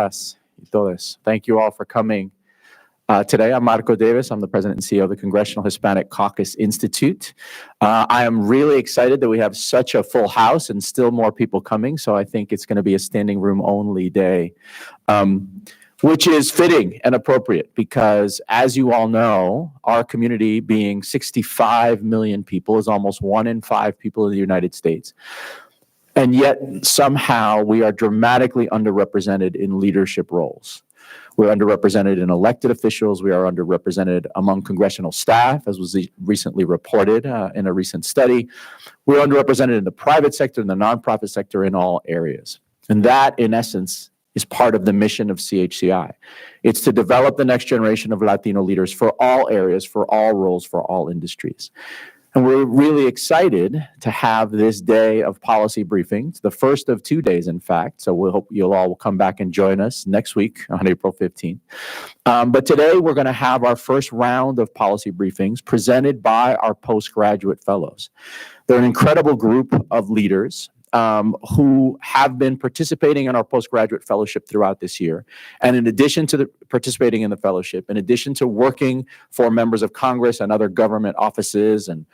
todas y todos. Thank you all for coming. Today, I'm Marco Davis. I'm the president and CEO of the Congressional Hispanic Caucus Institute. I am really excited that we have such a full house and still more people coming, so I think it's going to be a standing room only day, which is fitting and appropriate because, as you all know, our community, being 65 million people, is almost 1 in 5 people in the United States. And yet, somehow, we are dramatically underrepresented in leadership roles. We're underrepresented in elected officials. We are underrepresented among congressional staff, as was recently reported in a recent study. We're underrepresented in the private sector, in the nonprofit sector, in all areas. And that, in essence, is part of the mission of CHCI. It's to develop the next generation of Latino leaders for all areas, for all roles, for all industries. And we're really excited to have this day of policy briefings, the first of 2 days, in fact. So we hope you'll all come back and join us next week on April 15th. But today we're going to have our first round of policy briefings presented by our postgraduate fellows. They're an incredible group of leaders who have been participating in our postgraduate fellowship throughout this year. And in addition to participating in the fellowship, in addition to working for members of Congress and other government offices and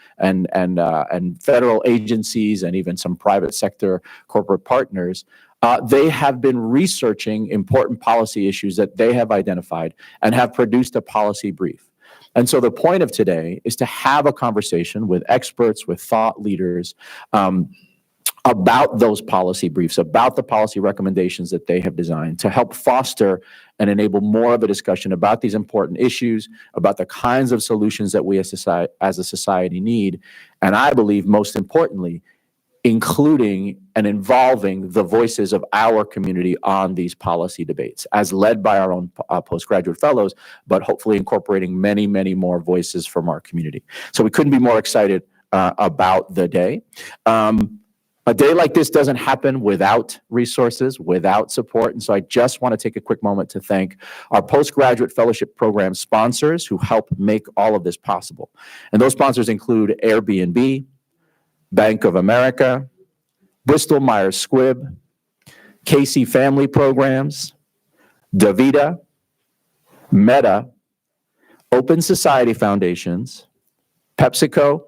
federal agencies and even some private sector corporate partners, they have been researching important policy issues that they have identified and have produced a policy brief. And so the point of today is to have a conversation with experts, with thought leaders, about those policy briefs, about the policy recommendations that they have designed to help foster and enable more of a discussion about these important issues, about the kinds of solutions that we as a society need, and I believe most importantly, including and involving the voices of our community on these policy debates, as led by our own postgraduate fellows, but hopefully incorporating many, many more voices from our community. So we couldn't be more excited about the day. A day like this doesn't happen without resources, without support. And so I just want to take a quick moment to thank our postgraduate fellowship program sponsors who help make all of this possible. And those sponsors include Airbnb, Bank of America, Bristol Myers Squibb, Casey Family Programs, DaVita, Meta, Open Society Foundations, PepsiCo,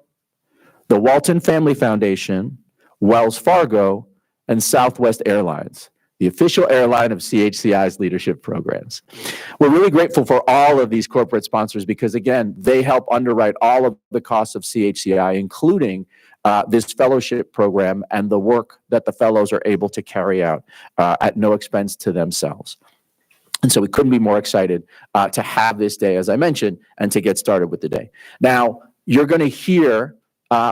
the Walton Family Foundation, Wells Fargo, and Southwest Airlines, the official airline of CHCI's leadership programs. We're really grateful for all of these corporate sponsors because, again, they help underwrite all of the costs of CHCI, including this fellowship program and the work that the fellows are able to carry out at no expense to themselves. And so we couldn't be more excited to have this day, as I mentioned, and to get started with the day. Now, you're going to hear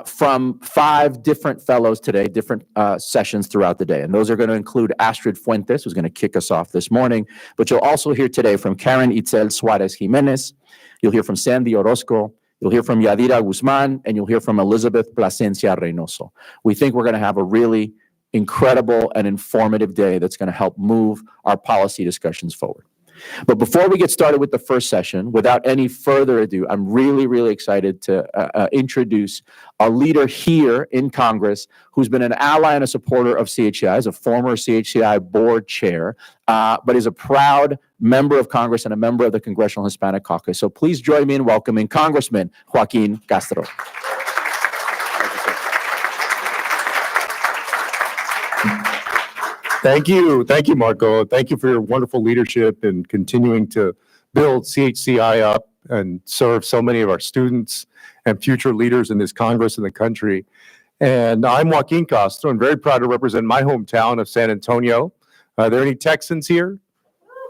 from 5 different fellows today, different sessions throughout the day. And those are going to include Astrid Fuentes, who's going to kick us off this morning. But you'll also hear today from Karen Itzel Suarez Jimenez. You'll hear from Sandy Orozco. You'll hear from Yadira Guzman. And you'll hear from Elizabeth Plasencia Reynoso. We think we're going to have a really incredible and informative day that's going to help move our policy discussions forward. But before we get started with the first session, without any further ado, I'm really, really excited to introduce a leader here in Congress who's been an ally and a supporter of CHCI, as a former CHCI board chair, but is a proud member of Congress and a member of the Congressional Hispanic Caucus. So please join me in welcoming Congressman Joaquin Castro. Thank you, Marco. Thank you for your wonderful leadership in continuing to build CHCI up and serve so many of our students and future leaders in this Congress and the country. And I'm Joaquin Castro. I'm very proud to represent my hometown of San Antonio. Are there any Texans here?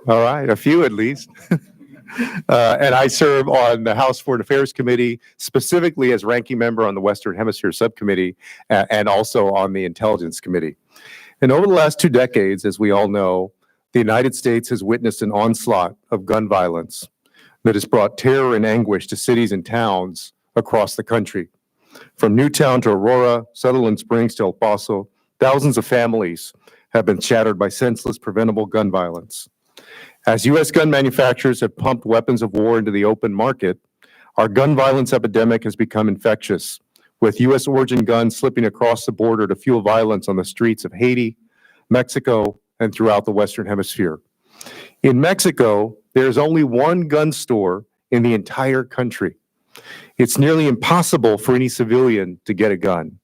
All right, a few at least. And I serve on the House Foreign Affairs Committee, specifically as ranking member on the Western Hemisphere Subcommittee and also on the Intelligence Committee. And over the last 2 decades, as we all know, the United States has witnessed an onslaught of gun violence that has brought terror and anguish to cities and towns across the country. From Newtown to Aurora, Sutherland Springs to El Paso, thousands of families have been shattered by senseless, preventable gun violence. As U.S. gun manufacturers have pumped weapons of war into the open market, our gun violence epidemic has become infectious, with U.S. origin guns slipping across the border to fuel violence on the streets of Haiti, Mexico, and throughout the Western Hemisphere. In Mexico, there's only one gun store in the entire country. It's nearly impossible for any civilian to get a gun.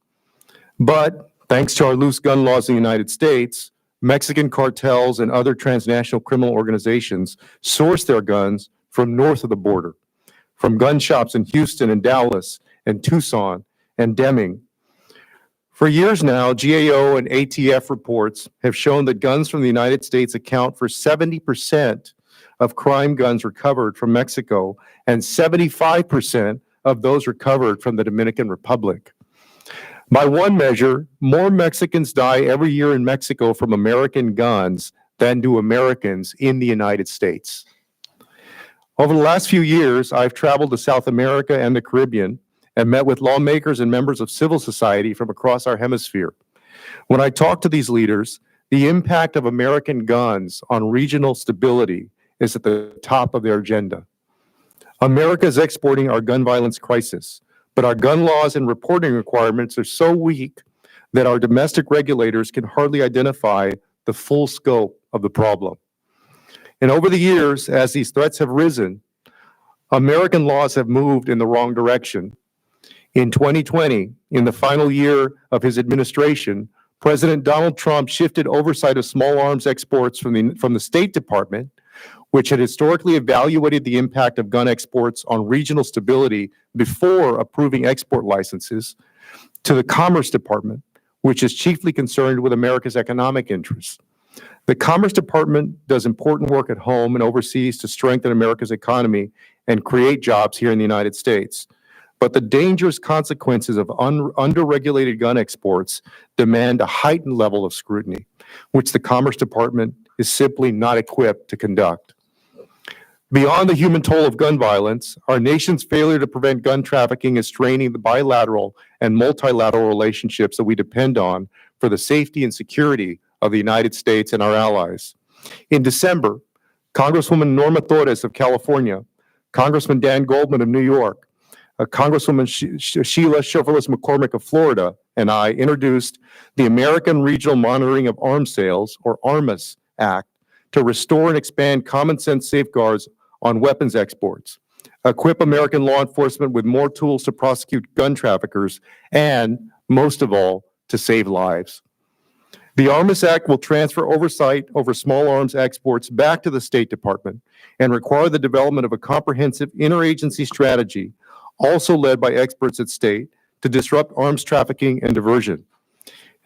But thanks to our loose gun laws in the United States, Mexican cartels and other transnational criminal organizations source their guns from north of the border, from gun shops in Houston and Dallas and Tucson and Deming. For years now, GAO and ATF reports have shown that guns from the United States account for 70% of crime guns recovered from Mexico and 75% of those recovered from the Dominican Republic. By one measure, more Mexicans die every year in Mexico from American guns than do Americans in the United States. Over the last few years, I've traveled to South America and the Caribbean and met with lawmakers and members of civil society from across our hemisphere. When I talk to these leaders, the impact of American guns on regional stability is at the top of their agenda. America is exporting our gun violence crisis, but our gun laws and reporting requirements are so weak that our domestic regulators can hardly identify the full scope of the problem. And over the years, as these threats have risen, American laws have moved in the wrong direction. In 2020, in the final year of his administration, President Donald Trump shifted oversight of small arms exports from the State Department, which had historically evaluated the impact of gun exports on regional stability before approving export licenses, to the Commerce Department, which is chiefly concerned with America's economic interests. The Commerce Department does important work at home and overseas to strengthen America's economy and create jobs here in the United States. But the dangerous consequences of underregulated gun exports demand a heightened level of scrutiny, which the Commerce Department is simply not equipped to conduct. Beyond the human toll of gun violence, our nation's failure to prevent gun trafficking is straining the bilateral and multilateral relationships that we depend on for the safety and security of the United States and our allies. In December, Congresswoman Norma Torres of California, Congressman Dan Goldman of New York, Congresswoman Sheila Shifless McCormick of Florida, and I introduced the American Regional Monitoring of Arms Sales, or ARMAS Act, to restore and expand common sense safeguards on weapons exports, equip American law enforcement with more tools to prosecute gun traffickers, and, most of all, to save lives. The ARMAS Act will transfer oversight over small arms exports back to the State Department and require the development of a comprehensive interagency strategy, also led by experts at state, to disrupt arms trafficking and diversion.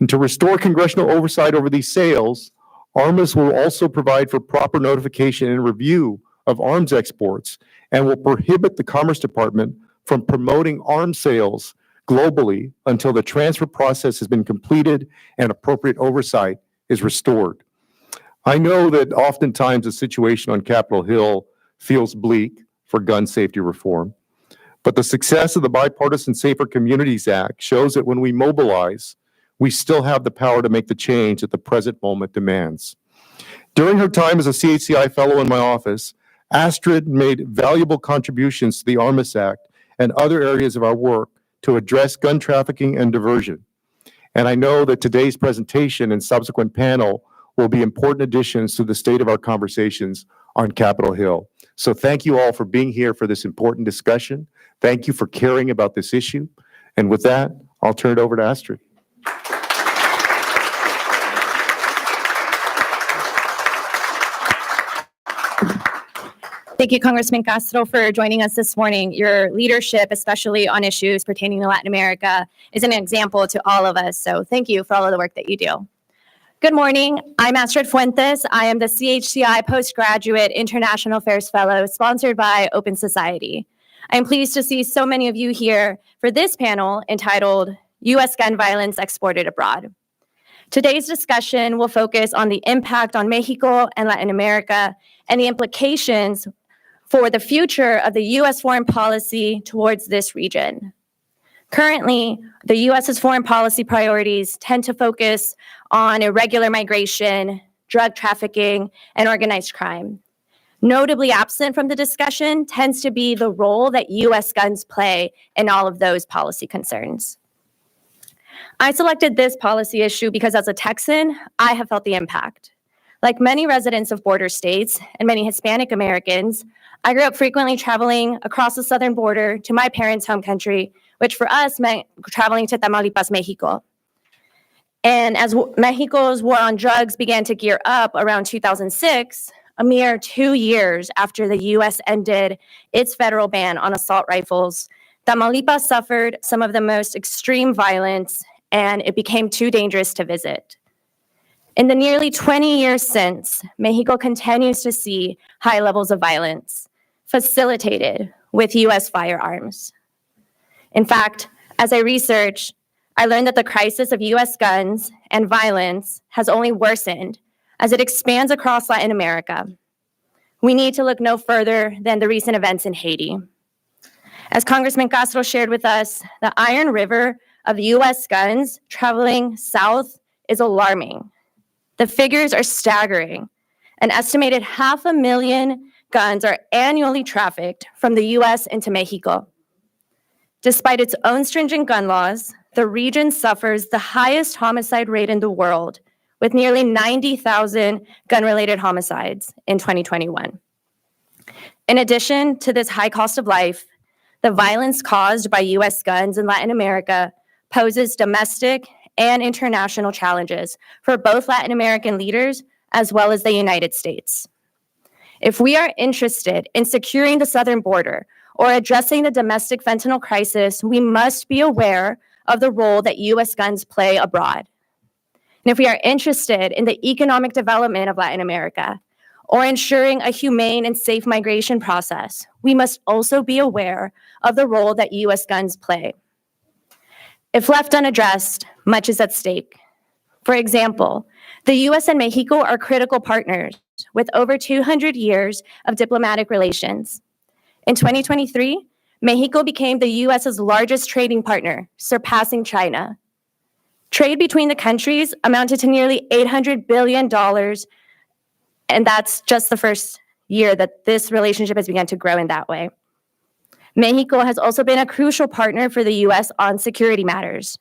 And to restore congressional oversight over these sales, ARMAS will also provide for proper notification and review of arms exports and will prohibit the Commerce Department from promoting arms sales globally until the transfer process has been completed and appropriate oversight is restored. I know that oftentimes the situation on Capitol Hill feels bleak for gun safety reform, but the success of the Bipartisan Safer Communities Act shows that when we mobilize, we still have the power to make the change that the present moment demands. During her time as a CHCI fellow in my office, Astrid made valuable contributions to the ARMAS Act and other areas of our work to address gun trafficking and diversion. And I know that today's presentation and subsequent panel will be important additions to the state of our conversations on Capitol Hill. So thank you all for being here for this important discussion. Thank you for caring about this issue. And with that, I'll turn it over to Astrid. Thank you, Congressman Castro, for joining us this morning. Your leadership, especially on issues pertaining to Latin America, is an example to all of us. So thank you for all of the work that you do. Good morning. I'm Astrid Fuentes. I am the CHCI Postgraduate International Affairs Fellow sponsored by Open Society. I'm pleased to see so many of you here for this panel entitled U.S. Gun Violence Exported Abroad. Today's discussion will focus on the impact on Mexico and Latin America and the implications for the future of the U.S. foreign policy towards this region. Currently, the U.S.'s foreign policy priorities tend to focus on irregular migration, drug trafficking, and organized crime. Notably absent from the discussion tends to be the role that U.S. guns play in all of those policy concerns. I selected this policy issue because as a Texan, I have felt the impact. Like many residents of border states and many Hispanic Americans, I grew up frequently traveling across the southern border to my parents' home country, which for us meant traveling to Tamaulipas, Mexico. And as Mexico's war on drugs began to gear up around 2006, a mere 2 years after the U.S. ended its federal ban on assault rifles, Tamaulipas suffered some of the most extreme violence, and it became too dangerous to visit. In the nearly 20 years since, Mexico continues to see high levels of violence, facilitated with U.S. firearms. In fact, as I researched, I learned that the crisis of U.S. guns and violence has only worsened as it expands across Latin America. We need to look no further than the recent events in Haiti. As Congressman Castro shared with us, the Iron River of U.S. guns traveling south is alarming. The figures are staggering. An estimated 500,000 guns are annually trafficked from the U.S. into Mexico. Despite its own stringent gun laws, the region suffers the highest homicide rate in the world, with nearly 90,000 gun-related homicides in 2021. In addition to this high cost of life, the violence caused by U.S. guns in Latin America poses domestic and international challenges for both Latin American leaders as well as the United States. If we are interested in securing the southern border or addressing the domestic fentanyl crisis, we must be aware of the role that U.S. guns play abroad. And if we are interested in the economic development of Latin America or ensuring a humane and safe migration process, we must also be aware of the role that U.S. guns play. If left unaddressed, much is at stake. For example, the U.S. and Mexico are critical partners with over 200 years of diplomatic relations. In 2023, Mexico became the U.S.'s largest trading partner, surpassing China. Trade between the countries amounted to nearly $800 billion, and that's just the first year that this relationship has begun to grow in that way. Mexico has also been a crucial partner for the U.S. on security matters.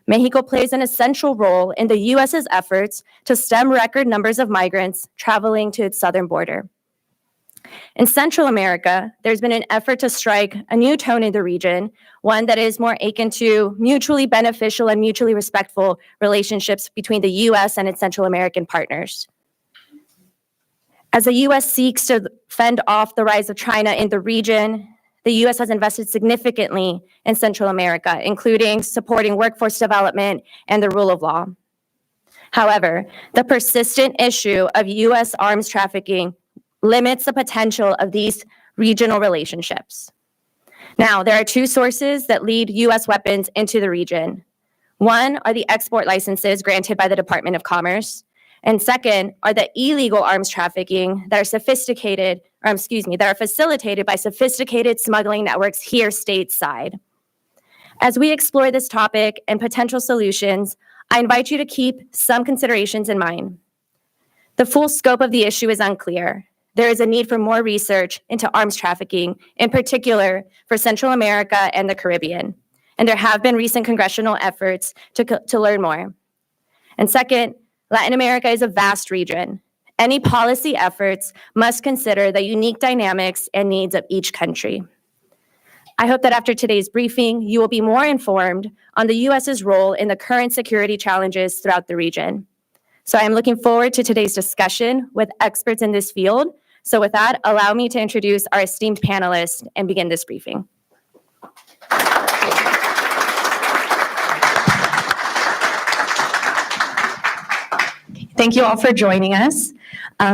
Mexico plays an essential role in the U.S.'s efforts to stem record numbers of migrants traveling to its southern border. In Central America, there's been an effort to strike a new tone in the region, one that is more akin to mutually beneficial and mutually respectful relationships between the U.S. and its Central American partners. As the U.S. seeks to fend off the rise of China in the region, the U.S. has invested significantly in Central America, including supporting workforce development and the rule of law. However, the persistent issue of U.S. arms trafficking limits the potential of these regional relationships. Now, there are two sources that lead U.S. weapons into the region. One are the export licenses granted by the Department of Commerce, and second are the illegal arms trafficking that are facilitated by sophisticated smuggling networks here stateside. As we explore this topic and potential solutions, I invite you to keep some considerations in mind. The full scope of the issue is unclear. There is a need for more research into arms trafficking, in particular for Central America and the Caribbean. And there have been recent congressional efforts to learn more. And second, Latin America is a vast region. Any policy efforts must consider the unique dynamics and needs of each country. I hope that after today's briefing, you will be more informed on the U.S.'s role in the current security challenges throughout the region. So I am looking forward to today's discussion with experts in this field. So with that, allow me to introduce our esteemed panelists and begin this briefing. Thank you all for joining us.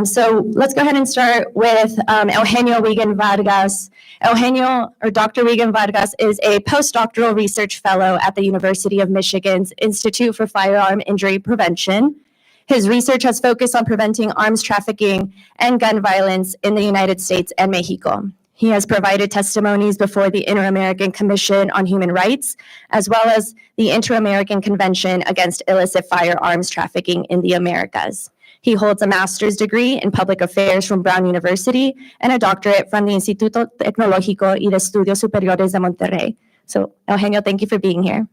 So let's go ahead and start with Eugenio Wiegand Vargas. Dr. Wiegand Vargas is a postdoctoral research fellow at the University of Michigan's Institute for Firearm Injury Prevention. His research has focused on preventing arms trafficking and gun violence in the United States and Mexico. He has provided testimonies before the Inter-American Commission on Human Rights, as well as the Inter-American Convention Against Illicit Firearms Trafficking in the Americas. He holds a master's degree in public affairs from Brown University and a doctorate from the Instituto Tecnológico y de Estudios Superiores de Monterrey. So, Eugenio, thank you for being here.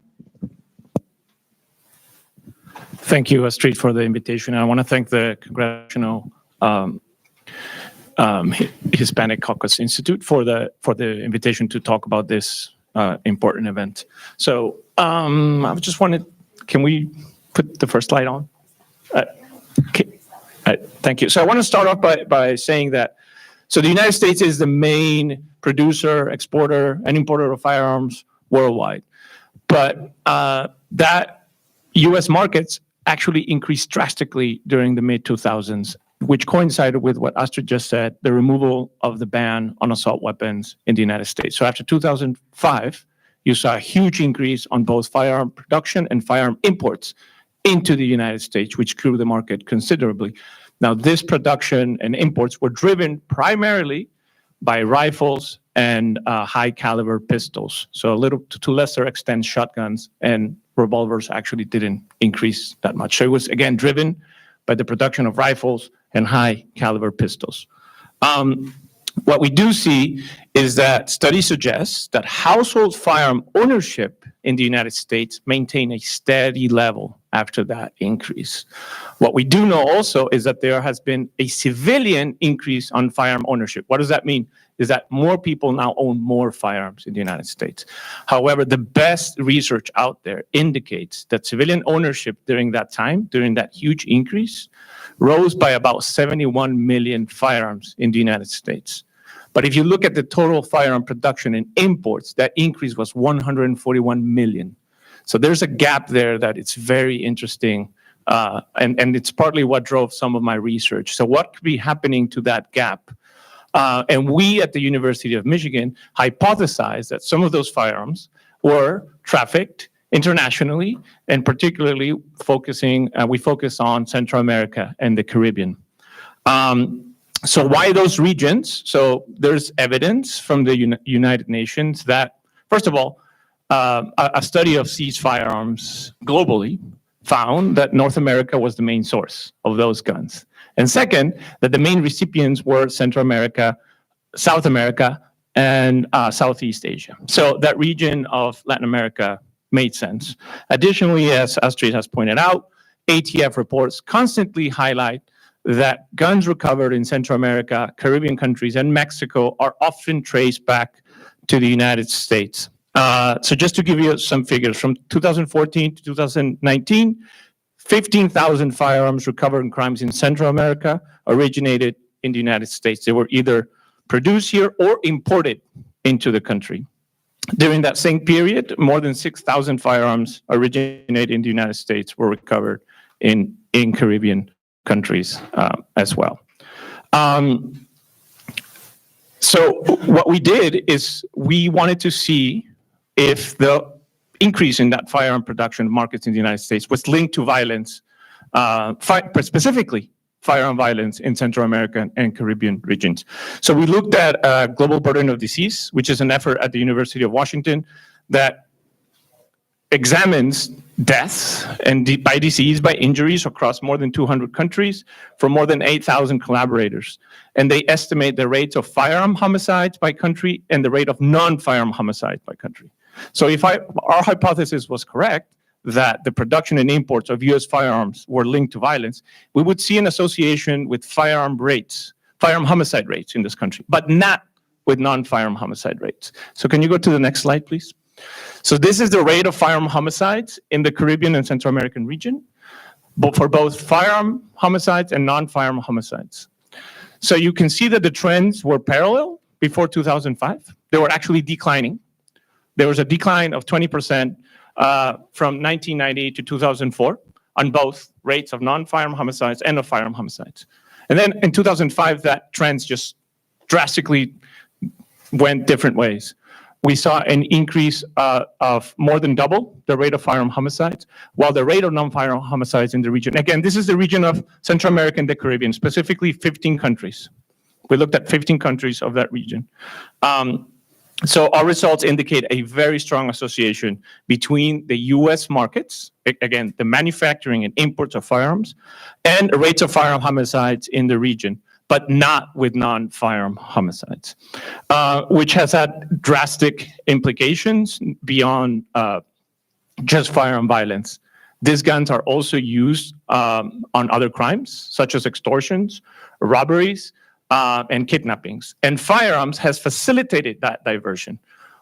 Thank you, Astrid, for the invitation. I want to thank the Congressional Hispanic Caucus Institute for the invitation to talk about this important event. So I just wanted, can we put the first slide on? Thank you. So I want to start off by saying that, so the United States is the main producer, exporter, and importer of firearms worldwide. But that U.S. markets actually increased drastically during the mid-2000s, which coincided with what Astrid just said, the removal of the ban on assault weapons in the United States. So after 2005, you saw a huge increase on both firearm production and firearm imports into the United States, which grew the market considerably. Now, this production and imports were driven primarily by rifles and high-caliber pistols. So a little, to lesser extent, shotguns and revolvers actually didn't increase that much. So it was, again, driven by the production of rifles and high-caliber pistols. What we do see is that studies suggest that household firearm ownership in the United States maintain a steady level after that increase. What we do know also is that there has been a civilian increase on firearm ownership. What does that mean? Is that more people now own more firearms in the United States. However, the best research out there indicates that civilian ownership during that time, during that huge increase, rose by about 71 million firearms in the United States. But if you look at the total firearm production and imports, that increase was 141 million. So there's a gap there that it's very interesting, and it's partly what drove some of my research. So what could be happening to that gap? And we at the University of Michigan hypothesized that some of those firearms were trafficked internationally, and particularly we focus on Central America and the Caribbean. So why those regions? So there's evidence from the United Nations that, first of all, a study of seized firearms globally found that North America was the main source of those guns. And second, that the main recipients were Central America, South America, and Southeast Asia. So that region of Latin America made sense. Additionally, as Astrid has pointed out, ATF reports constantly highlight that guns recovered in Central America, Caribbean countries, and Mexico are often traced back to the United States. So just to give you some figures, from 2014 to 2019, 15,000 firearms recovered in crimes in Central America originated in the United States. They were either produced here or imported into the country. During that same period, more than 6,000 firearms originated in the United States were recovered in Caribbean countries as well. So what we did is we wanted to see if the increase in that firearm production markets in the United States was linked to violence, specifically firearm violence in Central America and Caribbean regions. So we looked at Global Burden of Disease, which is an effort at the University of Washington that examines deaths and by disease, by injuries across more than 200 countries from more than 8,000 collaborators. And they estimate the rates of firearm homicides by country and the rate of non-firearm homicides by country. So if our hypothesis was correct, that the production and imports of U.S. firearms were linked to violence, we would see an association with firearm homicide rates in this country, but not with non-firearm homicide rates. So can you go to the next slide, please? So this is the rate of firearm homicides in the Caribbean and Central American region, but for both firearm homicides and non-firearm homicides. So you can see that the trends were parallel before 2005. They were actually declining. There was a decline of 20% from 1990 to 2004 on both rates of non-firearm homicides and of firearm homicides. And then in 2005, that trend just drastically went different ways. We saw an increase of more than double the rate of firearm homicides, while the rate of non-firearm homicides in the region, again, this is the region of Central America and the Caribbean, specifically 15 countries. We looked at 15 countries of that region. So our results indicate a very strong association between the U.S. markets, again, the manufacturing and imports of firearms, and rates of firearm homicides in the region, but not with non-firearm homicides, which has had drastic implications beyond just firearm violence. These guns are also used on other crimes, such as extortions, robberies, and kidnappings. And firearms has facilitated that diversion.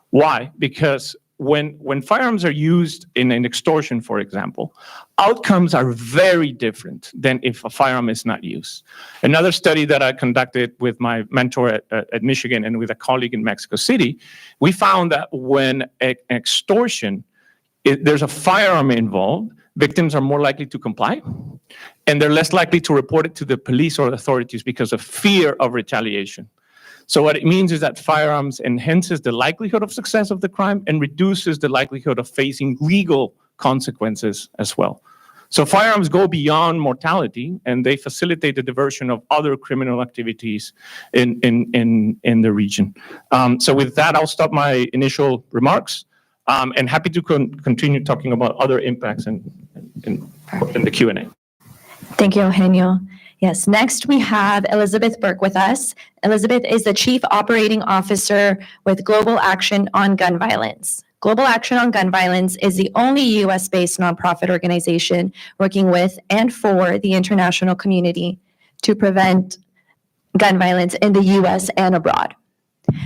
Why? Because when firearms are used in an extortion, for example, outcomes are very different than if a firearm is not used. Another study that I conducted with my mentor at Michigan and with a colleague in Mexico City, we found that when an extortion, there's a firearm involved, victims are more likely to comply, and they're less likely to report it to the police or authorities because of fear of retaliation. So what it means is that firearms enhances the likelihood of success of the crime and reduces the likelihood of facing legal consequences as well. So firearms go beyond mortality, and they facilitate the diversion of other criminal activities in the region. So with that, I'll stop my initial remarks, and happy to continue talking about other impacts in the Q&A. Thank you, Eugenio. Yes, next we have Elizabeth Burke with us. Elizabeth is the Chief Operating Officer with Global Action on Gun Violence. Global Action on Gun Violence is the only U.S.-based nonprofit organization working with and for the international community to prevent gun violence in the U.S. and abroad.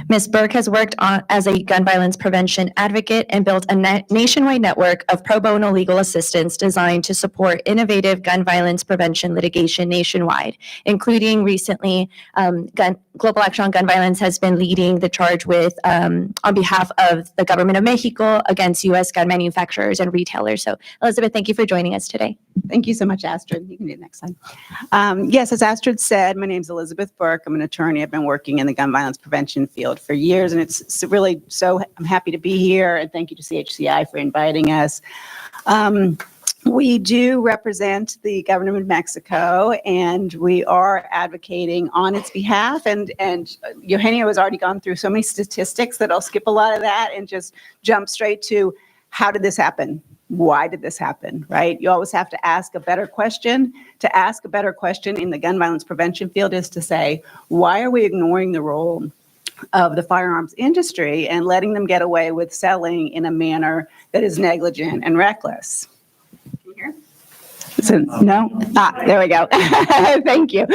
Ms. Burke has worked as a gun violence prevention advocate and built a nationwide network of pro bono legal assistance designed to support innovative gun violence prevention litigation nationwide, including recently Global Action on Gun Violence has been leading the charge with on behalf of the government of Mexico against U.S. gun manufacturers and retailers. So, Elizabeth, thank you for joining us today. Thank you so much, Astrid. You can do it next time. Yes, as Astrid said, my name is Elizabeth Burke. I'm an attorney. I've been working in the gun violence prevention field for years, and it's really I'm happy to be here, and thank you to CHCI for inviting us. We do represent the government of Mexico, and we are advocating on its behalf. And Eugenio has already gone through so many statistics that I'll skip a lot of that and just jump straight to how did this happen? Why did this happen, right? You always have to ask a better question. To ask a better question in the gun violence prevention field is to say, why are we ignoring the role of the firearms industry and letting them get away with selling in a manner that is negligent and reckless? Can you hear? So, no? There we go. Thank you.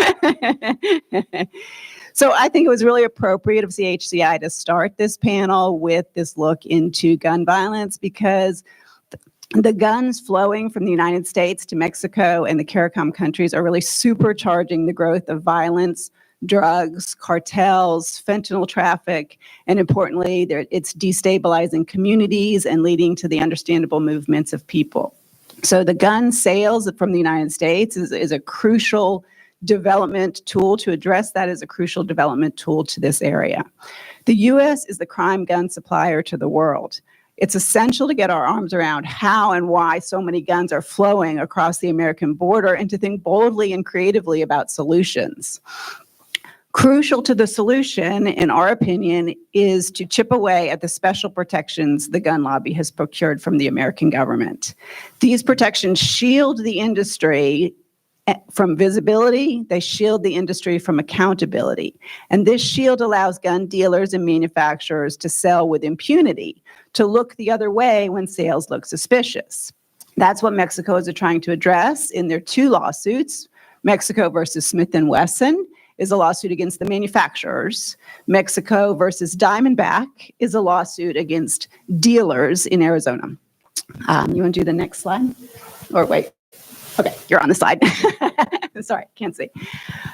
So I think it was really appropriate of CHCI to start this panel with this look into gun violence, because the guns flowing from the United States to Mexico and the CARICOM countries are really supercharging the growth of violence, drugs, cartels, fentanyl traffic, and importantly, it's destabilizing communities and leading to the understandable movements of people. So the gun sales from the United States is a crucial development tool to address that, as a crucial development tool to this area. The U.S. is the crime gun supplier to the world. It's essential to get our arms around how and why so many guns are flowing across the American border and to think boldly and creatively about solutions. Crucial to the solution, in our opinion, is to chip away at the special protections the gun lobby has procured from the American government. These protections shield the industry from visibility, they shield the industry from accountability. And this shield allows gun dealers and manufacturers to sell with impunity, to look the other way when sales look suspicious. That's what Mexico is trying to address in their two lawsuits. Mexico versus Smith & Wesson is a lawsuit against the manufacturers. Mexico versus Diamondback is a lawsuit against dealers in Arizona. You want to do the next slide? Or wait. Okay, you're on the slide. Sorry, can't see.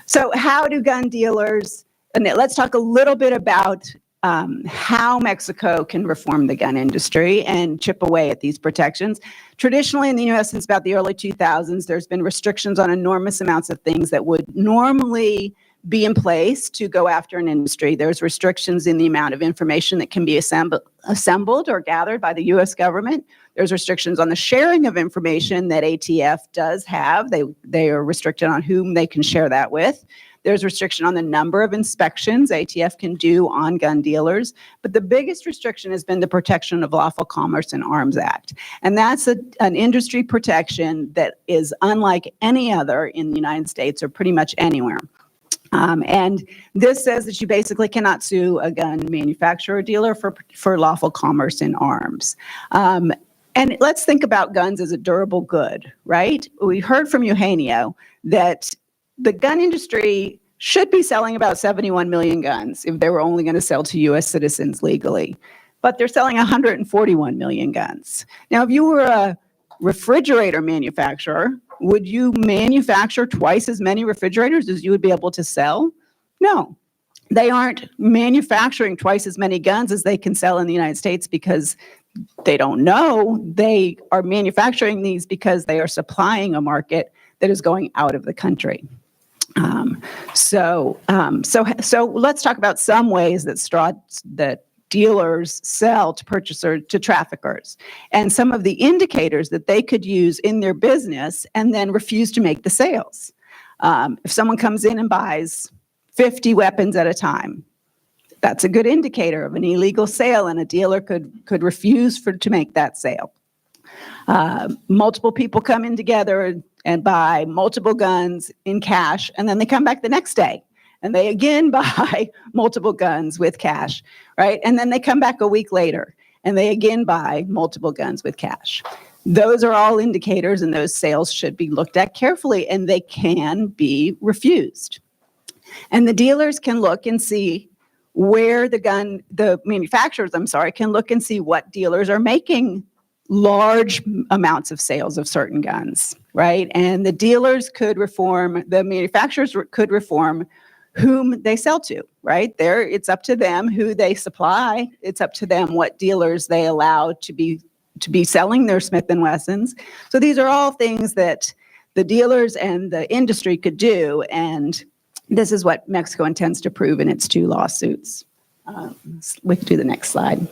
So how do gun dealers, and let's talk a little bit about how Mexico can reform the gun industry and chip away at these protections. Traditionally in the U.S. since about the early 2000s, there's been restrictions on enormous amounts of things that would normally be in place to go after an industry. There's restrictions in the amount of information that can be assembled or gathered by the U.S. government. There's restrictions on the sharing of information that ATF does have. They are restricted on whom they can share that with. There's restriction on the number of inspections ATF can do on gun dealers. But the biggest restriction has been the Protection of Lawful Commerce in Arms Act. And that's an industry protection that is unlike any other in the United States or pretty much anywhere. And this says that you basically cannot sue a gun manufacturer or dealer for lawful commerce in arms. And let's think about guns as a durable good, right? We heard from Eugenio that the gun industry should be selling about 71 million guns if they were only going to sell to U.S. citizens legally. But they're selling 141 million guns. Now, if you were a refrigerator manufacturer, would you manufacture twice as many refrigerators as you would be able to sell? No. They aren't manufacturing twice as many guns as they can sell in the United States because they don't know. They are manufacturing these because they are supplying a market that is going out of the country. So let's talk about some ways that dealers sell to purchasers, to traffickers, and some of the indicators that they could use in their business and then refuse to make the sales. If someone comes in and buys 50 weapons at a time, that's a good indicator of an illegal sale, and a dealer could refuse to make that sale. Multiple people come in together and buy multiple guns in cash, and then they come back the next day and they again buy multiple guns with cash, right? And then they come back a week later and they again buy multiple guns with cash. Those are all indicators, and those sales should be looked at carefully, and they can be refused. And the dealers can look and see where the manufacturers, can look and see what dealers are making large amounts of sales of certain guns, right? And the dealers could reform, the manufacturers could reform whom they sell to, right? It's up to them who they supply. It's up to them what dealers they allow to be selling their Smith & Wessons. So these are all things that the dealers and the industry could do, and this is what Mexico intends to prove in its 2 lawsuits. We can do the next slide.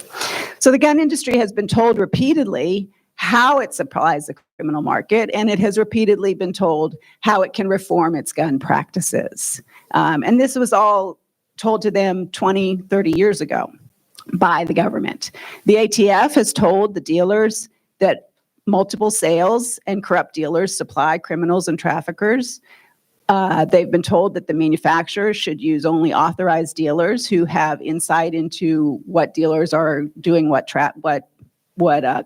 So the gun industry has been told repeatedly how it supplies the criminal market, and it has repeatedly been told how it can reform its gun practices. And this was all told to them 20, 30 years ago by the government. The ATF has told the dealers that multiple sales and corrupt dealers supply criminals and traffickers. They've been told that the manufacturers should use only authorized dealers who have insight into what dealers are doing, what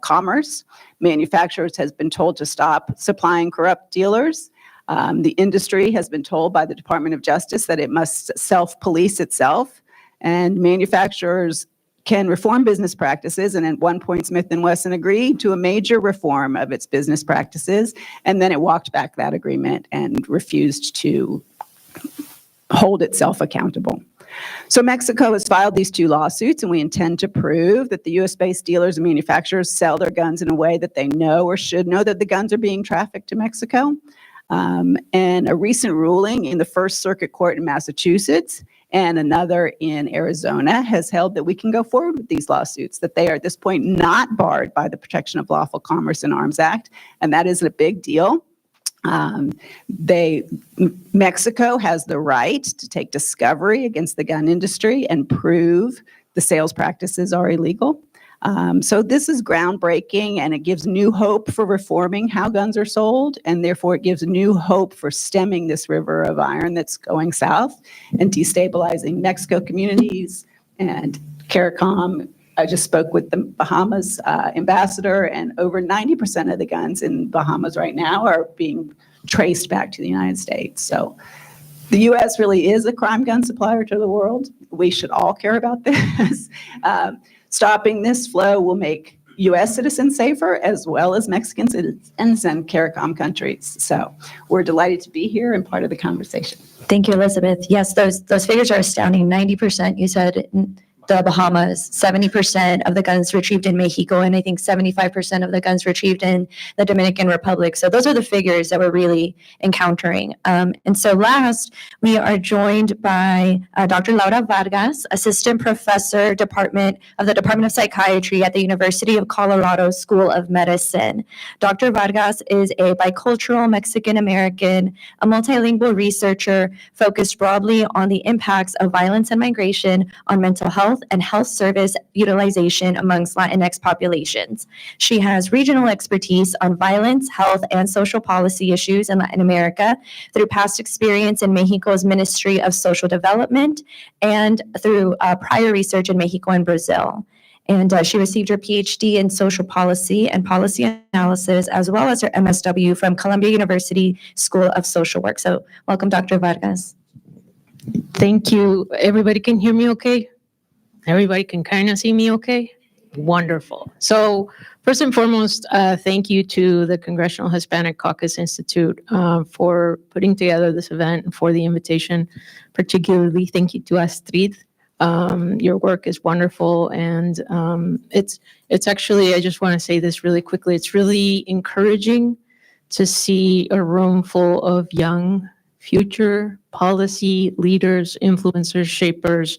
commerce. Manufacturers has been told to stop supplying corrupt dealers. The industry has been told by the Department of Justice that it must self-police itself, and manufacturers can reform business practices. And at one point, Smith & Wesson agreed to a major reform of its business practices, and then it walked back that agreement and refused to hold itself accountable. So Mexico has filed these 2 lawsuits, and we intend to prove that the U.S.-based dealers and manufacturers sell their guns in a way that they know or should know that the guns are being trafficked to Mexico. And a recent ruling in the First Circuit Court in Massachusetts and another in Arizona has held that we can go forward with these lawsuits, that they are at this point not barred by the Protection of Lawful Commerce and Arms Act, and that is a big deal. Mexico has the right to take discovery against the gun industry and prove the sales practices are illegal. So this is groundbreaking, and it gives new hope for reforming how guns are sold, and therefore it gives new hope for stemming this river of iron that's going south and destabilizing Mexico communities. And CARICOM, I just spoke with the Bahamas ambassador, and over 90% of the guns in Bahamas right now are being traced back to the United States. So the U.S. really is a crime gun supplier to the world. We should all care about this. Stopping this flow will make U.S. citizens safer, as well as Mexican citizens and CARICOM countries. So we're delighted to be here and part of the conversation. Thank you, Elizabeth. Yes, those figures are astounding. 90%, you said, in the Bahamas, 70% of the guns retrieved in Mexico, and I think 75% of the guns retrieved in the Dominican Republic. So those are the figures that we're really encountering. And so last, we are joined by Dr. Laura Vargas, Assistant Professor, Department of Psychiatry at the University of Colorado School of Medicine. Dr. Vargas is a bicultural Mexican-American, a multilingual researcher focused broadly on the impacts of violence and migration on mental health and health service utilization amongst Latinx populations. She has regional expertise on violence, health, and social policy issues in Latin America through past experience in Mexico's Ministry of Social Development and through prior research in Mexico and Brazil. And she received her PhD in social policy and policy analysis, as well as her MSW from Columbia University School of Social Work. So welcome, Dr. Vargas. Thank you. Everybody can hear me okay? Everybody can kind of see me okay? Wonderful. So first and foremost, thank you to the Congressional Hispanic Caucus Institute for putting together this event and for the invitation. Particularly, thank you to Astrid. Your work is wonderful, and it's actually, I just want to say this really quickly, it's really encouraging to see a room full of young future policy leaders, influencers, shapers,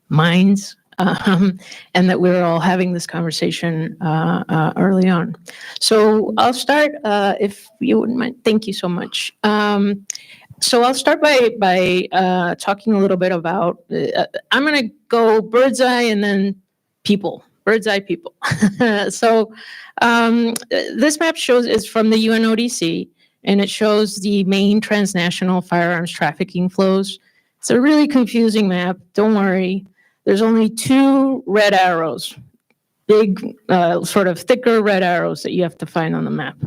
minds, and that we're all having this conversation early on. So I'll start, if you wouldn't mind. Thank you so much. So I'll start by talking a little bit about, I'm going to go bird's eye and then people, bird's eye people. So this map is from the UNODC, and it shows the main transnational firearms trafficking flows. It's a really confusing map. Don't worry. There's only 2 red arrows, big, sort of thicker red arrows that you have to find on the map.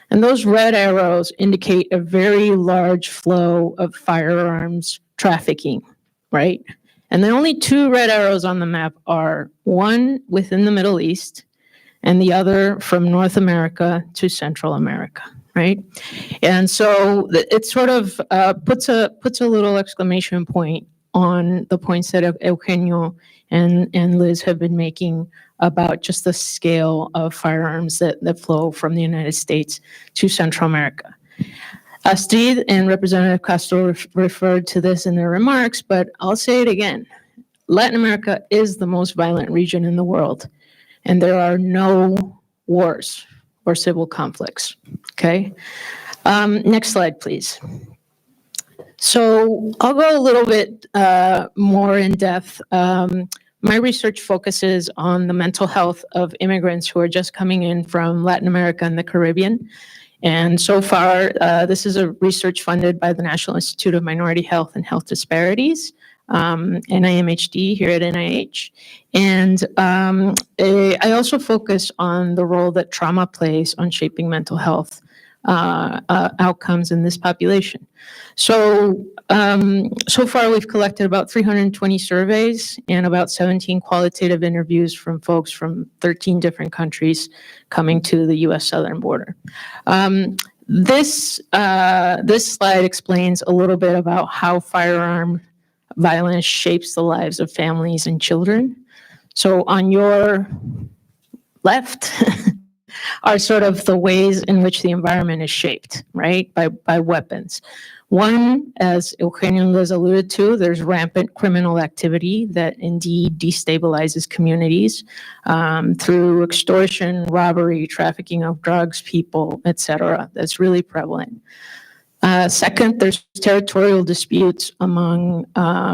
And those red arrows indicate a very large flow of firearms trafficking, right? And the only 2 red arrows on the map are one within the Middle East and the other from North America to Central America, right? And so it sort of puts a little exclamation point on the points that Eugenio and Liz have been making about just the scale of firearms that flow from the United States to Central America. Astrid and Representative Castro referred to this in their remarks, but I'll say it again. Latin America is the most violent region in the world, and there are no wars or civil conflicts, okay? Next slide, please. So I'll go a little bit more in depth. My research focuses on the mental health of immigrants who are just coming in from Latin America and the Caribbean. And so far, this is a research funded by the National Institute of Minority Health and Health Disparities, NIMHD here at NIH. And I also focus on the role that trauma plays on shaping mental health outcomes in this population. So, so far we've collected about 320 surveys and about 17 qualitative interviews from folks from 13 different countries coming to the U.S. southern border. This slide explains a little bit about how firearm violence shapes the lives of families and children. So on your left are sort of the ways in which the environment is shaped, right, by weapons. One, as Eugenio has alluded to, there's rampant criminal activity that indeed destabilizes communities through extortion, robbery, trafficking of drugs, people, etc. That's really prevalent. Second, there's territorial disputes among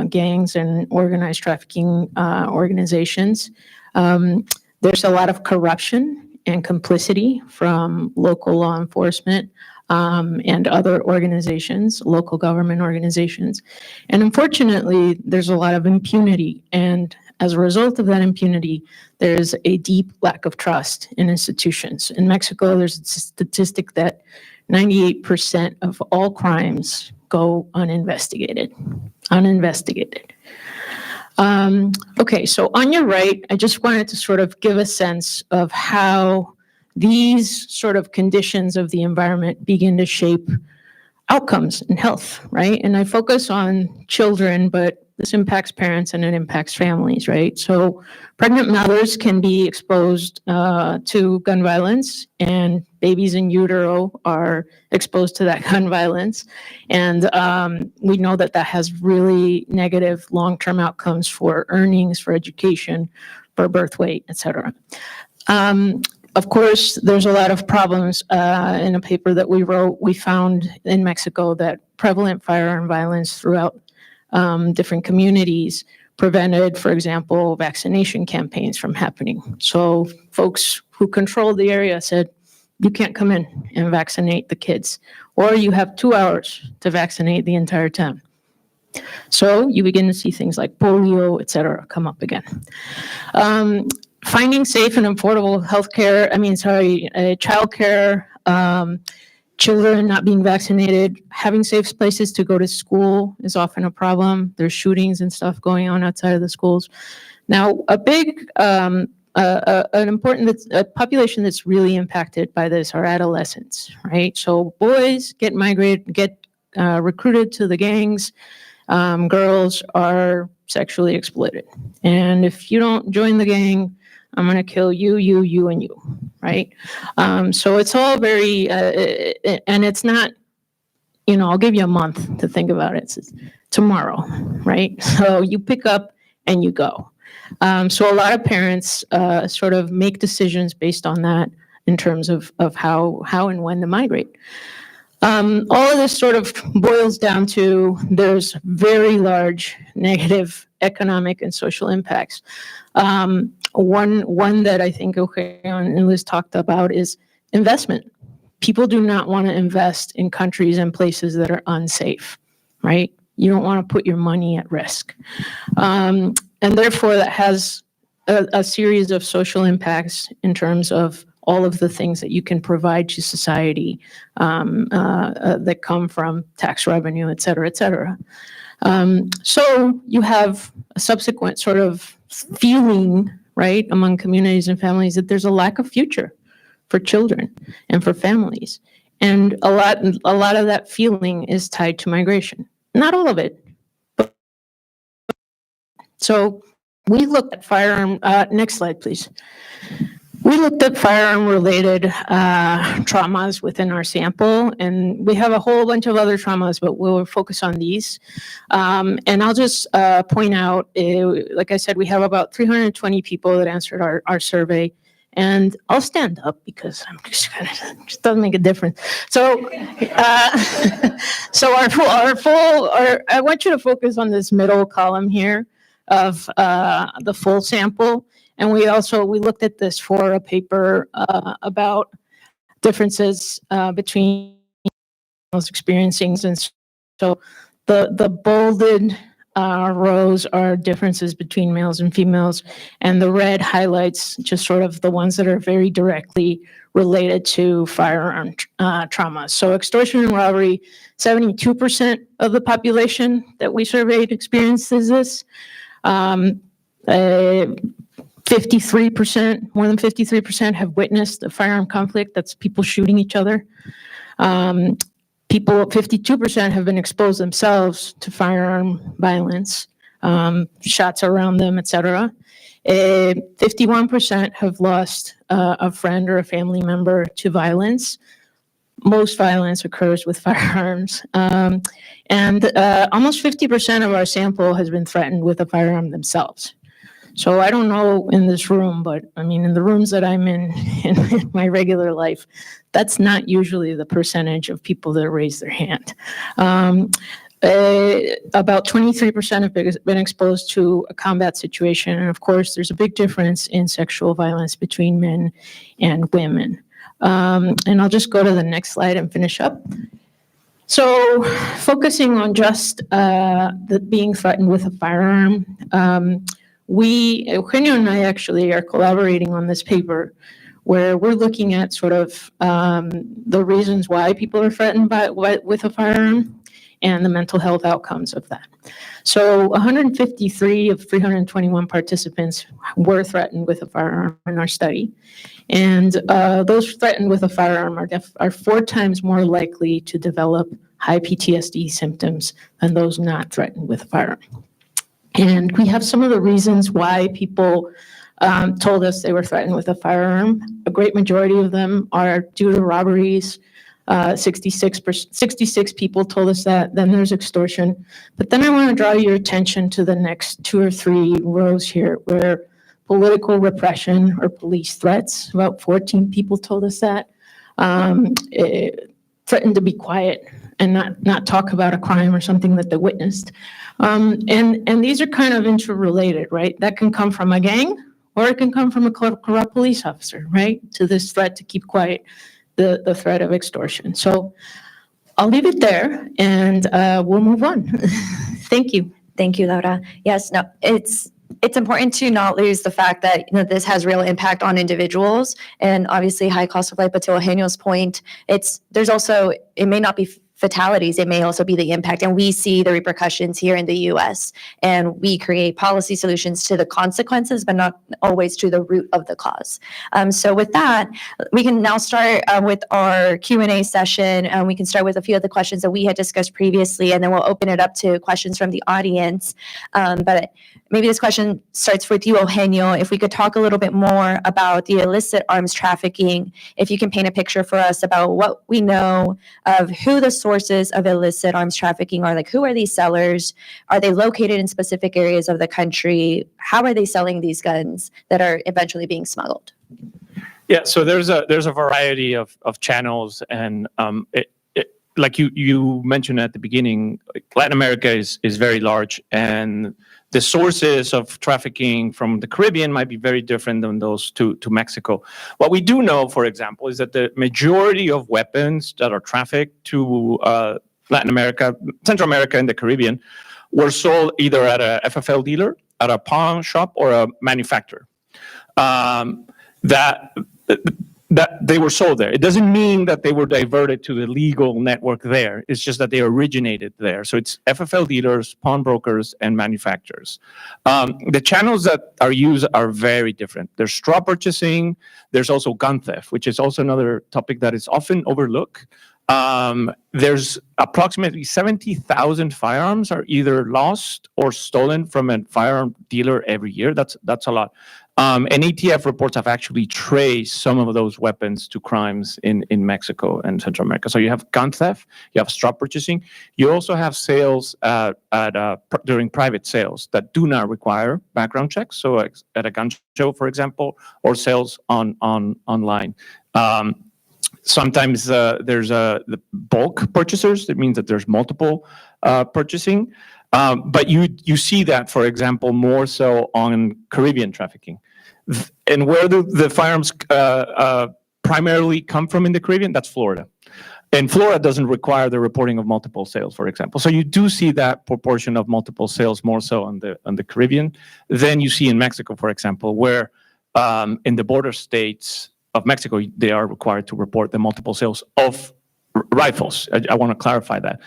gangs and organized trafficking organizations. There's a lot of corruption and complicity from local law enforcement and other organizations, local government organizations. And unfortunately, there's a lot of impunity. And as a result of that impunity, there's a deep lack of trust in institutions. In Mexico, there's a statistic that 98% of all crimes go uninvestigated. Okay, so on your right, I just wanted to sort of give a sense of how these sort of conditions of the environment begin to shape outcomes and health, right? And I focus on children, but this impacts parents and it impacts families, right? So pregnant mothers can be exposed to gun violence, and babies in utero are exposed to that gun violence. And we know that that has really negative long-term outcomes for earnings, for education, for birth weight, et cetera. Of course, there's a lot of problems. In a paper that we wrote, we found in Mexico that prevalent firearm violence throughout different communities prevented, for example, vaccination campaigns from happening. So folks who controlled the area said, you can't come in and vaccinate the kids, or you have 2 hours to vaccinate the entire town. So you begin to see things like polio, et cetera, come up again. finding safe and affordable healthcare, childcare, children not being vaccinated, having safe places to go to school is often a problem. There's shootings and stuff going on outside of the schools. Now, a big, an important population that's really impacted by this are adolescents, right? So boys get recruited to the gangs. Girls are sexually exploited. And if you don't join the gang, I'm going to kill you, and you, right? So it's all very, and it's not, I'll give you a month to think about it. It's tomorrow, right? So you pick up and you go. So a lot of parents sort of make decisions based on that in terms of how and when to migrate. All of this sort of boils down to there's very large negative economic and social impacts. One that I think and Liz talked about is investment. People do not want to invest in countries and places that are unsafe, right? You don't want to put your money at risk. And therefore, that has a series of social impacts in terms of all of the things that you can provide to society that come from tax revenue, et cetera, et cetera. So you have a subsequent sort of feeling, right, among communities and families that there's a lack of future for children and for families. And a lot of that feeling is tied to migration. Not all of it. So we looked at firearm, next slide, please. We looked at firearm-related traumas within our sample, and we have a whole bunch of other traumas, but we'll focus on these. And I'll just point out, like I said, we have about 320 people that answered our survey, and I'll stand up because I'm just kind of, it just doesn't make a difference. So, so I want you to focus on this middle column here of the full sample. And we looked at this for a paper about differences between those experiencing. And so the bolded rows are differences between males and females, and the red highlights just sort of the ones that are very directly related to firearm trauma. So extortion and robbery, 72% of the population that we surveyed experiences this. 53%, more than 53% have witnessed a firearm conflict. That's people shooting each other. 52% have been exposed themselves to firearm violence, shots around them, etc. 51% have lost a friend or a family member to violence. Most violence occurs with firearms. And almost 50% of our sample has been threatened with a firearm themselves. So I don't know in this room, but I mean, in the rooms that I'm in my regular life, that's not usually the percentage of people that raise their hand. About 23% have been exposed to a combat situation. And of course, there's a big difference in sexual violence between men and women. And I'll just go to the next slide and finish up. So focusing on just the being threatened with a firearm, Eugenio and I actually are collaborating on this paper where we're looking at sort of the reasons why people are threatened with a firearm and the mental health outcomes of that. So 153 of 321 participants were threatened with a firearm in our study. And those threatened with a firearm are 4 times more likely to develop high PTSD symptoms than those not threatened with a firearm. And we have some of the reasons why people told us they were threatened with a firearm. A great majority of them are due to robberies. 66 people told us that. Then there's extortion. But then I want to draw your attention to the next 2 or 3 rows here where political repression or police threats, about 14 people told us that, threatened to be quiet and not talk about a crime or something that they witnessed. And these are kind of interrelated, right? That can come from a gang or it can come from a corrupt police officer, right? To this threat to keep quiet, the threat of extortion. So I'll leave it there and we'll move on. Thank you. Thank you, Laura. Yes, no, it's it's important to not lose the fact that this has real impact on individuals and obviously high cost of life. But to Eugenio's point, there's also, it may not be fatalities, it may also be the impact. And we see the repercussions here in the US, and we create policy solutions to the consequences, but not always to the root of the cause. So with that, we can now start with our Q&A session. We can start with a few of the questions that we had discussed previously, and then we'll open it up to questions from the audience. But maybe this question starts with you, Eugenio. If we could talk a little bit more about the illicit arms trafficking, if you can paint a picture for us about what we know of who the sources of illicit arms trafficking are. Like, who are these sellers? Are they located in specific areas of the country? How are they selling these guns that are eventually being smuggled? Yeah, so there's a variety of channels, and like you mentioned at the beginning, Latin America is very large, and the sources of trafficking from the Caribbean might be very different than those to Mexico. What we do know, for example, is that the majority of weapons that are trafficked to Latin America, Central America, and the Caribbean were sold either at a FFL dealer, at a pawn shop, or a manufacturer. That they were sold there. It doesn't mean that they were diverted to the legal network there. It's just that they originated there. So it's FFL dealers, pawnbrokers, and manufacturers. The channels that are used are very different. There's straw purchasing. There's also gun theft, which is also another topic that is often overlooked. There's approximately 70,000 firearms are either lost or stolen from a firearm dealer every year. That's a lot. And ATF reports have actually traced some of those weapons to crimes in Mexico and Central America. So you have gun theft, you have straw purchasing. You also have sales during private sales that do not require background checks. So at a gun show, for example, or sales online. Sometimes there's the bulk purchasers. That means that there's multiple purchasing. But you see that, for example, more so on Caribbean trafficking. And where the firearms primarily come from in the Caribbean, that's Florida. And Florida doesn't require the reporting of multiple sales, for example. So you do see that proportion of multiple sales more so on the Caribbean than you see in Mexico, for example, where in the border states of Mexico, they are required to report the multiple sales of rifles. I want to clarify that.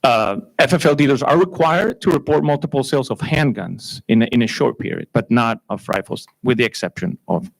FFL dealers are required to report multiple sales of handguns in a short period, but not of rifles, with the exception of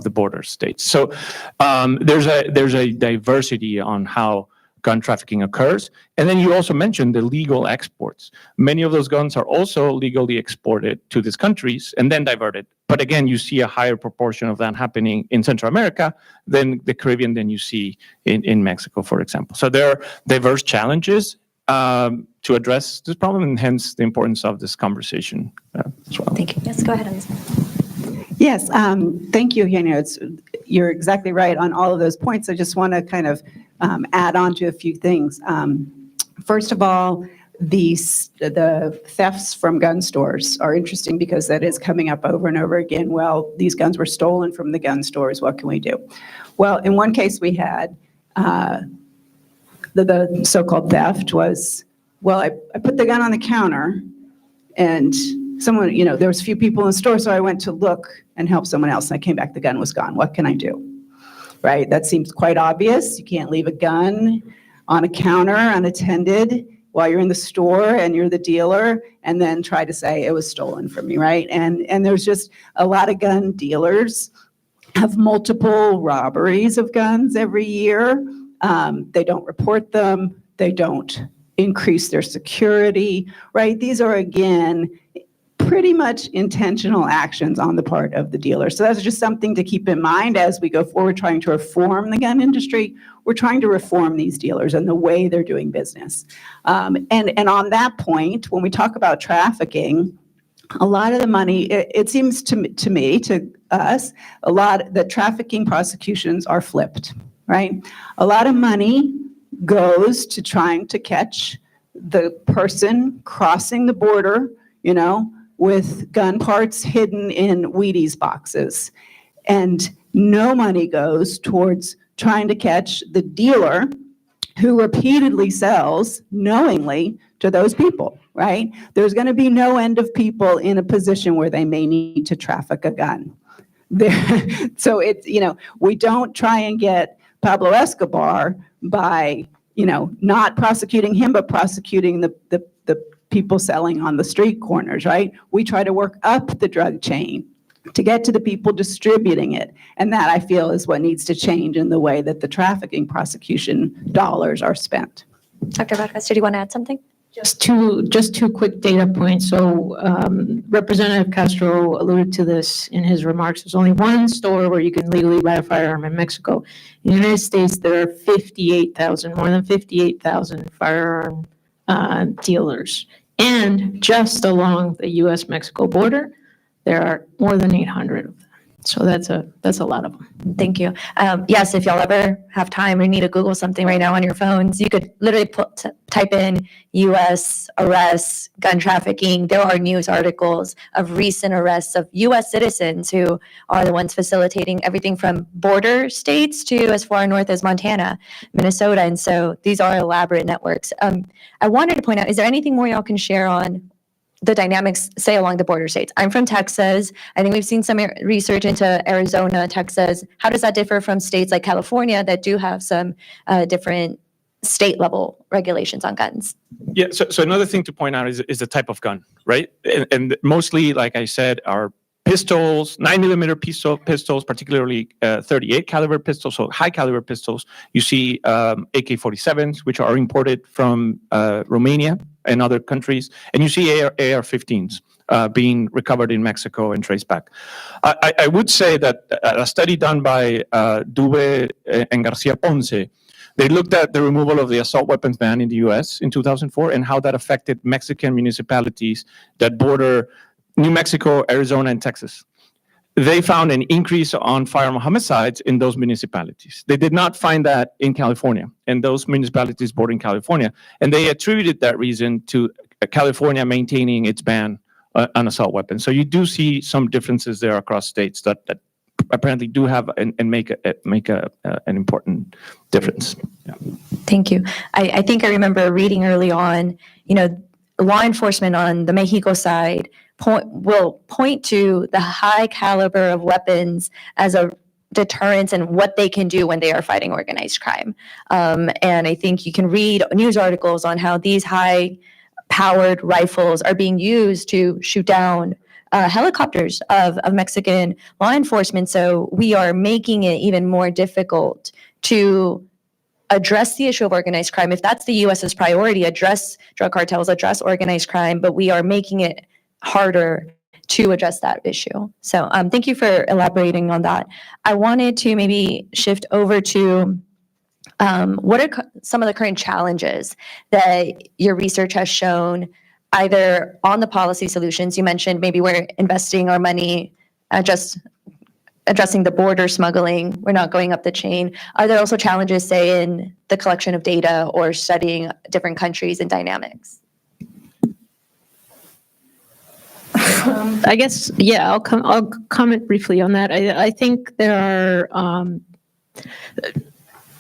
the border states. So there's a diversity on how gun trafficking occurs. And then you also mentioned the legal exports. Many of those guns are also legally exported to these countries and then diverted. But again, you see a higher proportion of that happening in Central America than the Caribbean than you see in Mexico, for example. So there are diverse challenges to address this problem, and hence the importance of this conversation as well. Thank you. Yes, go ahead, Elizabeth. Yes, thank you, Eugenio. You're exactly right on all of those points. I just want to kind of add on to a few things. First of all, the thefts from gun stores are interesting because that is coming up over and over again. Well, these guns were stolen from the gun stores. What can we do? Well, in one case we had the so-called theft was, well, I put the gun on the counter and someone, there was a few people in the store, so I went to look and help someone else, and I came back, the gun was gone. What can I do? Right? That seems quite obvious. You can't leave a gun on a counter unattended while you're in the store and you're the dealer and then try to say it was stolen from me, right? And there's just a lot of gun dealers have multiple robberies of guns every year. They don't report them. They don't increase their security, right? These are, again, pretty much intentional actions on the part of the dealer. So that's just something to keep in mind as we go forward trying to reform the gun industry. We're trying to reform these dealers and the way they're doing business. And on that point, when we talk about trafficking, a lot of the money, it seems to us, a lot that trafficking prosecutions are flipped, right? A lot of money goes to trying to catch the person crossing the border, with gun parts hidden in Wheaties boxes. And no money goes towards trying to catch the dealer who repeatedly sells knowingly to those people, right? There's going to be no end of people in a position where they may need to traffic a gun. So it's, we don't try and get Pablo Escobar by, not prosecuting him, but prosecuting the people selling on the street corners, right? We try to work up the drug chain to get to the people distributing it. And that, I feel, is what needs to change in the way that the trafficking prosecution dollars are spent. Dr. Vargas, did you want to add something? Just two quick data points. So Representative Castro alluded to this in his remarks. There's only one store where you can legally buy a firearm in Mexico. In the United States, there are more than 58,000 firearm dealers. And just along the U.S.-Mexico border, there are more than 800 of them. So that's a lot of them. Thank you. Yes, if y'all ever have time or need to Google something right now on your phones, you could literally type in U.S. arrests, gun trafficking. There are news articles of recent arrests of U.S. citizens who are the ones facilitating everything from border states to as far north as Montana, Minnesota. And so these are elaborate networks. I wanted to point out, is there anything more y'all can share on the dynamics, say, along the border states? I'm from Texas. I think we've seen some research into Arizona, Texas. How does that differ from states like California that do have some different state level regulations on guns? Yeah, so another thing to point out is the type of gun, right? And mostly, like I said, are pistols, 9mm pistols, particularly 38 caliber pistols, so high caliber pistols. You see AK-47s, which are imported from Romania and other countries, and you see AR-15s being recovered in Mexico and traced back. I would say that a study done by Dube and Garcia Ponce, they looked at the removal of the assault weapons ban in the U.S. in 2004 and how that affected Mexican municipalities that border New Mexico, Arizona, and Texas. They found an increase on firearm homicides in those municipalities. They did not find that in California, and those municipalities bordering California. And they attributed that reason to California maintaining its ban on assault weapons. So you do see some differences there across states that apparently do have and make an important difference. Yeah. Thank you. I think I remember reading early on, law enforcement on the Mexico side will point to the high caliber of weapons as a deterrence and what they can do when they are fighting organized crime. And I think you can read news articles on how these high-powered rifles are being used to shoot down helicopters of Mexican law enforcement. So we are making it even more difficult to address the issue of organized crime. If that's the U.S.'s priority, address drug cartels, address organized crime, but we are making it harder to address that issue. So thank you for elaborating on that. I wanted to maybe shift over to what are some of the current challenges that your research has shown, either on the policy solutions. You mentioned maybe we're investing our money just addressing the border smuggling, we're not going up the chain. Are there also challenges, say, in the collection of data or studying different countries and dynamics? I guess, yeah, I'll comment briefly on that. I think there are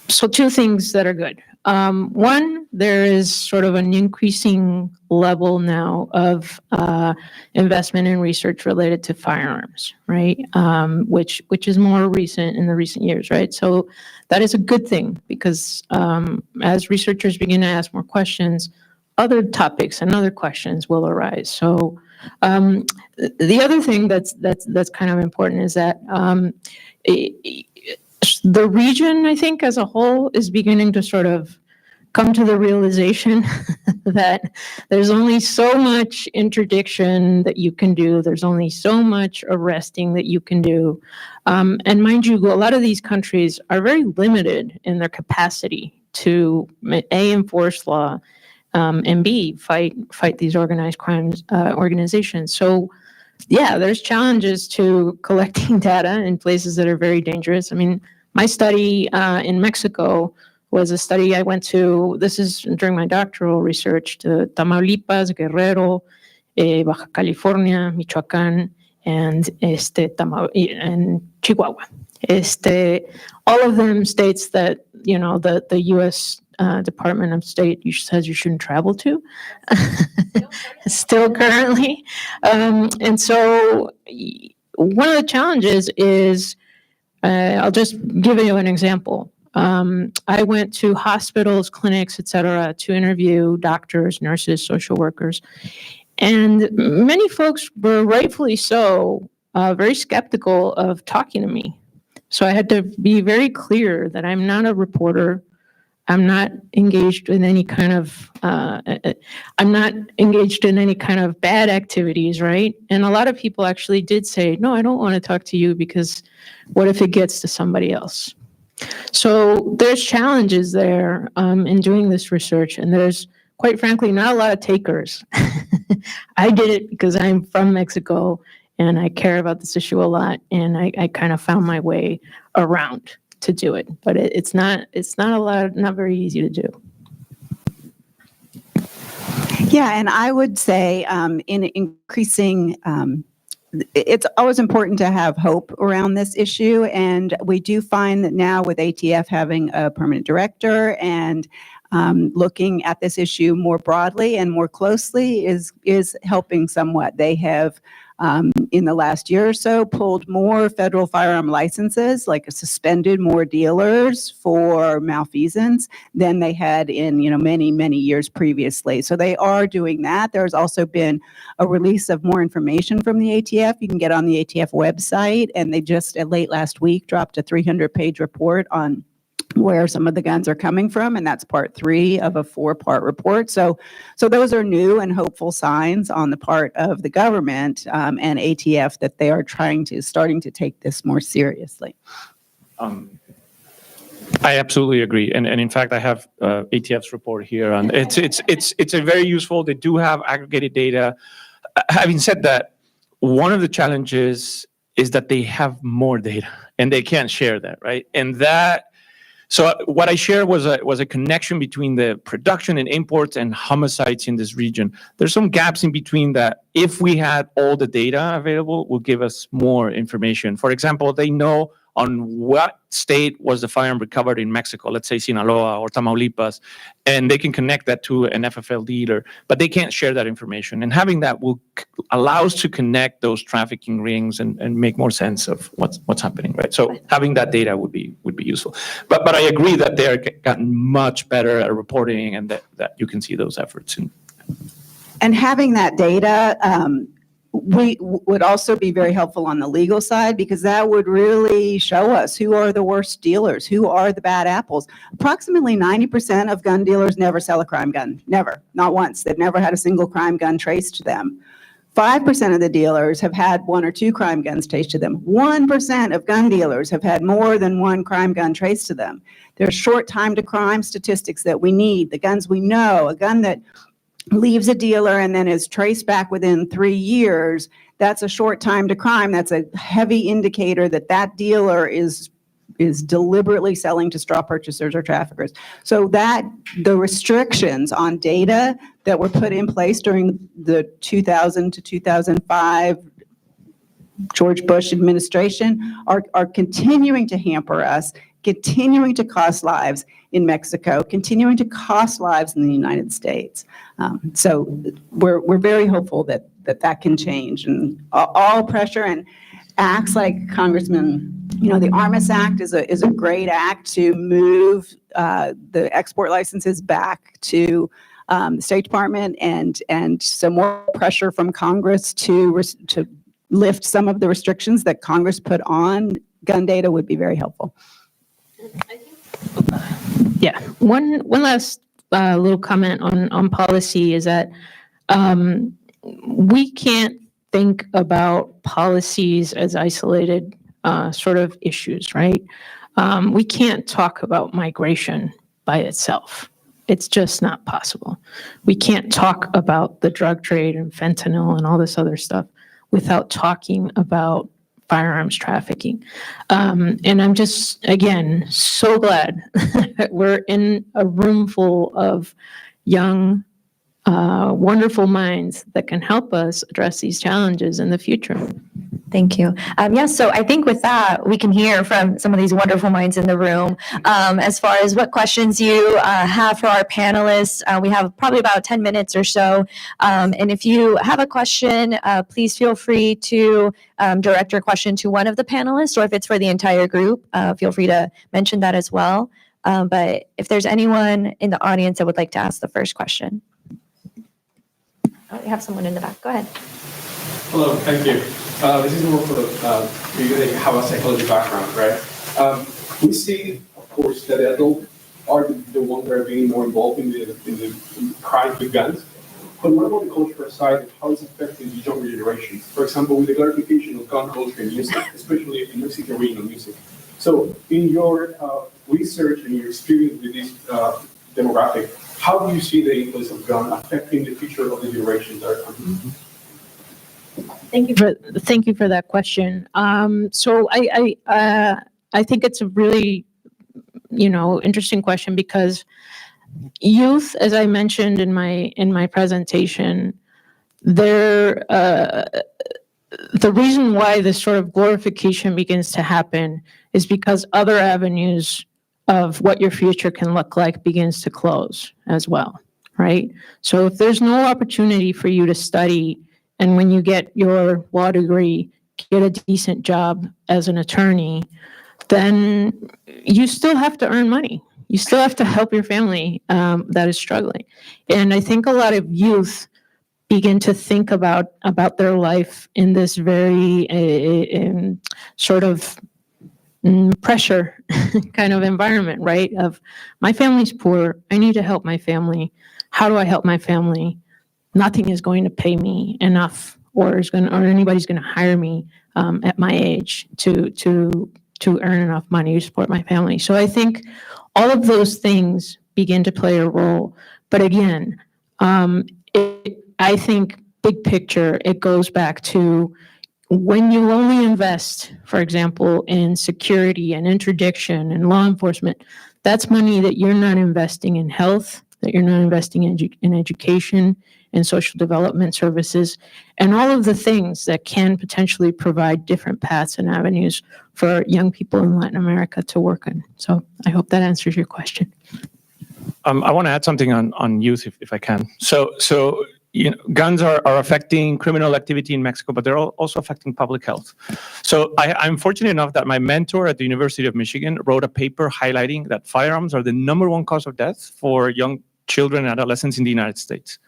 so two things that are good. One, there is sort of an increasing level now of investment in research related to firearms, right? Which is more recent in the recent years, right? So that is a good thing because as researchers begin to ask more questions, other topics and other questions will arise. So the other thing that's kind of important is that the region, I think, as a whole, is beginning to sort of come to the realization that there's only so much interdiction that you can do. There's only so much arresting that you can do. And mind you, a lot of these countries are very limited in their capacity to, A, enforce law, and B, fight these organized crimes organizations. So, yeah, there's challenges to collecting data in places that are very dangerous. I mean, my study in Mexico was a study I went to, this is during my doctoral research, to Tamaulipas, Guerrero, Baja California, Michoacán, and Chihuahua. All of them states that, the U.S. Department of State says you shouldn't travel to, still currently. And so one of the challenges is, I'll just give you an example. I went to hospitals, clinics, et cetera, to interview doctors, nurses, social workers. And many folks were rightfully so very skeptical of talking to me. So I had to be very clear that I'm not a reporter. I'm not engaged in any kind of bad activities, right? And a lot of people actually did say, no, I don't want to talk to you because what if it gets to somebody else? So there's challenges there in doing this research, and there's, quite frankly, not a lot of takers. I did it because I'm from Mexico and I care about this issue a lot, and I kind of found my way around to do it. But it's not very easy to do. Yeah, and I would say in increasing, it's always important to have hope around this issue. And we do find that now with ATF having a permanent director and looking at this issue more broadly and more closely is helping somewhat. They have, in the last year or so, pulled more federal firearm licenses, like suspended more dealers for malfeasance than they had in many, many years previously. So they are doing that. There's also been a release of more information from the ATF. You can get on the ATF website, and they just late last week dropped a 300-page report on where some of the guns are coming from, and that's part 3 of a 4-part report. So those are new and hopeful signs on the part of the government and ATF that they are starting to take this more seriously. I absolutely agree, and in fact, I have ATF's report here, and it's a very useful. They do have aggregated data. Having said that, one of the challenges is that they have more data, and they can't share that, right? And that. So what I shared was a connection between the production and imports and homicides in this region. There's some gaps in between that. If we had all the data available, will give us more information. For example, they know on what state was the firearm recovered in Mexico, let's say Sinaloa or Tamaulipas, and they can connect that to an FFL dealer, but they can't share that information. And having that will allow us to connect those trafficking rings and make more sense of what's happening, right? So having that data would be useful. But I agree that they're gotten much better at reporting, and that you can see those efforts. And having that data we would also be very helpful on the legal side, because that would really show us who are the worst dealers, who are the bad apples. Approximately 90% of gun dealers never sell a crime gun. Never, not once. They've never had a single crime gun traced to them. 5% of the dealers have had 1 or 2 crime guns traced to them. 1% of gun dealers have had more than 1 crime gun traced to them. There's short time to crime statistics that we need. The guns we know, a gun that leaves a dealer and then is traced back within 3 years, that's a short time to crime. That's a heavy indicator that that dealer is deliberately selling to straw purchasers or traffickers. So that the restrictions on data that were put in place during the 2000 to 2005 George Bush administration are continuing to hamper us, continuing to cost lives in Mexico, continuing to cost lives in the United States. So we're very hopeful that can change, and all pressure and acts like Congressman, the Armas Act is a great act to move the export licenses back to the State Department, and some more pressure from Congress to lift some of the restrictions that Congress put on gun data would be very helpful. Yeah, one last little comment on policy is that we can't think about policies as isolated sort of issues, right? We can't talk about migration by itself. It's just not possible. We can't talk about the drug trade and fentanyl and all this other stuff without talking about firearms trafficking. And I'm just, again, so glad that we're in a room full of young, wonderful minds that can help us address these challenges in the future. Thank you. Yes, so I think with that, we can hear from some of these wonderful minds in the room as far as what questions you have for our panelists. We have probably about 10 minutes or so. And if you have a question, please feel free to direct your question to one of the panelists, or if it's for the entire group, feel free to mention that as well. But if there's anyone in the audience that would like to ask the first question. Oh, we have someone in the back. Go ahead. Hello, thank you. This is more for you have a psychology background, right? We see, of course, that the adults are the ones that are being more involved in the crimes with guns. But what about the cultural side and how it's affecting the younger generations? For example, with the glorification of gun culture and music, especially in music and regional music. So, in your research and your experience with this demographic, how do you see the influence of gun affecting the future of the generations that are coming? Thank you for that question. So I think it's a really, interesting question because youth, as I mentioned in my presentation, the reason why this sort of glorification begins to happen is because other avenues of what your future can look like begins to close as well, right? So if there's no opportunity for you to study, and when you get your law degree, get a decent job as an attorney, then you still have to earn money. You still have to help your family that is struggling. And I think a lot of youth begin to think about their life in this very sort of pressure kind of environment, right? Of my family's poor, I need to help my family. How do I help my family? Nothing is going to pay me enough, or anybody's going to hire me at my age to earn enough money to support my family. So I think all of those things begin to play a role. But again, I think big picture, it goes back to when you only invest, for example, in security and interdiction and law enforcement, that's money that you're not investing in health, that you're not investing in education and social development services, and all of the things that can potentially provide different paths and avenues for young people in Latin America to work in. So I hope that answers your question. I want to add something on youth, if I can. So guns are affecting criminal activity in Mexico, but they're also affecting public health. So I'm fortunate enough that my mentor at the University of Michigan wrote a paper highlighting that firearms are the #1 cause of death for young children and adolescents in the United States.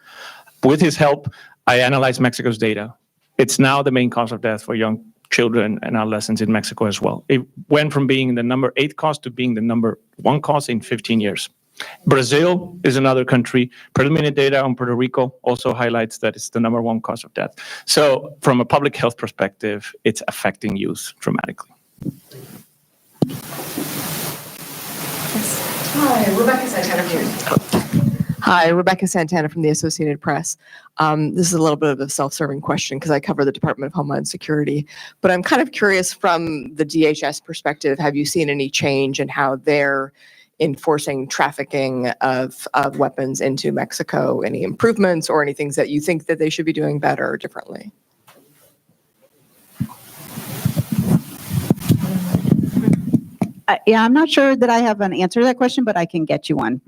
With his help, I analyzed Mexico's data. It's now the main cause of death for young children and adolescents in Mexico as well. It went from being the #8 cause to being the #1 cause in 15 years. Brazil is another country. Preliminary data on Puerto Rico also highlights that it's the #1 cause of death. So from a public health perspective, it's affecting youth dramatically. Hi, Rebecca Santana here. Hi, Rebecca Santana from the Associated Press. This is a little bit of a self-serving question because I cover the Department of Homeland Security, but I'm kind of curious from the DHS perspective, have you seen any change in how they're enforcing trafficking of weapons into Mexico? Any improvements or any things that you think that they should be doing better or differently? Yeah, I'm not sure that I have an answer to that question, but I can get you one.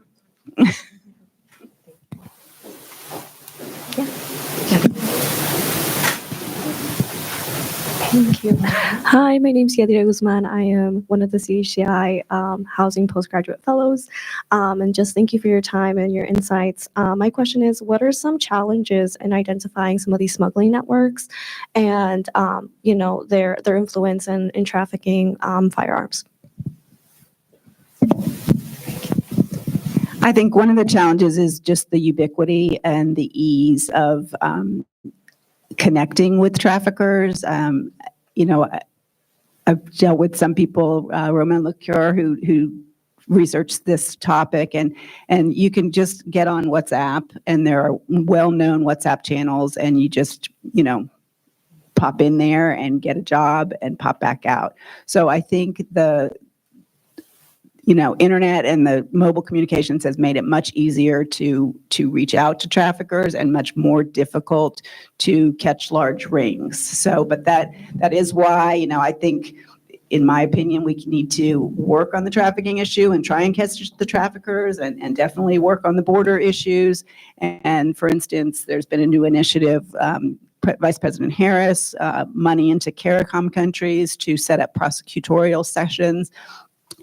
Thank you. Hi, my name is Yadira Guzman. I am one of the CHCI Housing Postgraduate Fellows. And just thank you for your time and your insights. My question is, what are some challenges in identifying some of these smuggling networks and, their influence in trafficking firearms? I think one of the challenges is just the ubiquity and the ease of connecting with traffickers. I've dealt with some people, Roman Lecure, who researched this topic, and you can just get on WhatsApp, and there are well-known WhatsApp channels, and you just, pop in there and get a job and pop back out. So I think internet and the mobile communications has made it much easier to reach out to traffickers and much more difficult to catch large rings. So, but that is why, I think, in my opinion, we need to work on the trafficking issue and try and catch the traffickers and definitely work on the border issues. And for instance, there's been a new initiative, Vice President Harris, money into CARICOM countries to set up prosecutorial sessions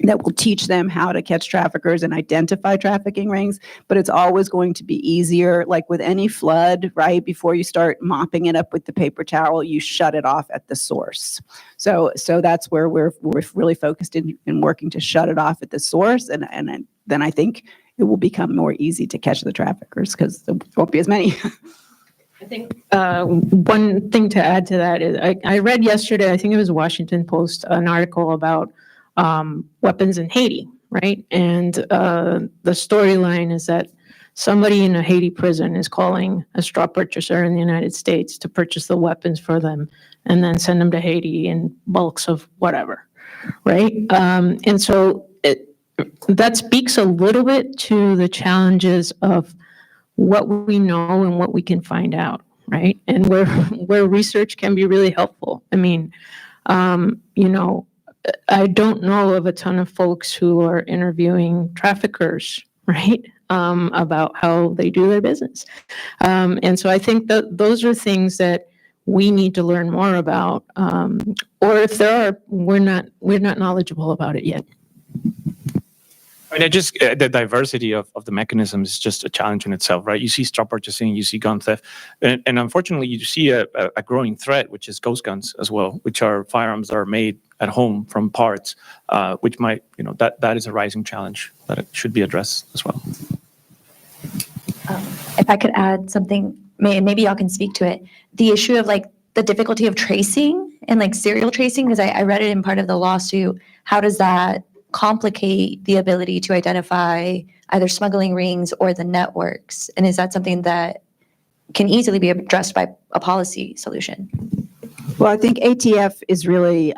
that will teach them how to catch traffickers and identify trafficking rings. But it's always going to be easier, like with any flood, right? Before you start mopping it up with the paper towel, you shut it off at the source. So that's where we're really focused in working to shut it off at the source. And then I think it will become more easy to catch the traffickers because there won't be as many. I think one thing to add to that is I read yesterday, I think it was Washington Post, an article about weapons in Haiti, right? And the storyline is that somebody in a Haiti prison is calling a straw purchaser in the United States to purchase the weapons for them and then send them to Haiti in bulks of whatever, right? And so that speaks a little bit to the challenges of what we know and what we can find out, right? And where research can be really helpful. I mean, I don't know of a ton of folks who are interviewing traffickers, right, about how they do their business. And so I think that those are things that we need to learn more about, or if there are, we're not knowledgeable about it yet. I mean, the diversity of the mechanisms is just a challenge in itself, right? You see straw purchasing, you see gun theft, and unfortunately, you see a growing threat, which is ghost guns as well, which are firearms that are made at home from parts, which might, that is a rising challenge that it should be addressed as well. If I could add something, maybe y'all can speak to it. The issue of the difficulty of tracing and serial tracing, because I read it in part of the lawsuit. How does that complicate the ability to identify either smuggling rings or the networks? And is that something that can easily be addressed by a policy solution? Well, I think ATF is really,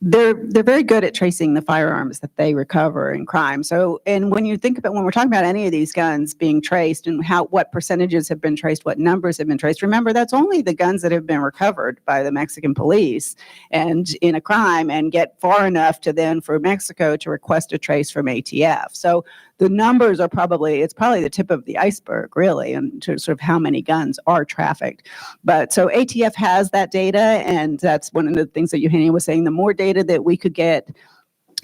they're very good at tracing the firearms that they recover in crime. So, and when you think about, when we're talking about any of these guns being traced and what percentages have been traced, what numbers have been traced, remember that's only the guns that have been recovered by the Mexican police and in a crime and get far enough to then for Mexico to request a trace from ATF. So the numbers are it's probably the tip of the iceberg, really, and to sort of how many guns are trafficked. But so ATF has that data, and that's one of the things that Eugenia was saying. The more data that we could get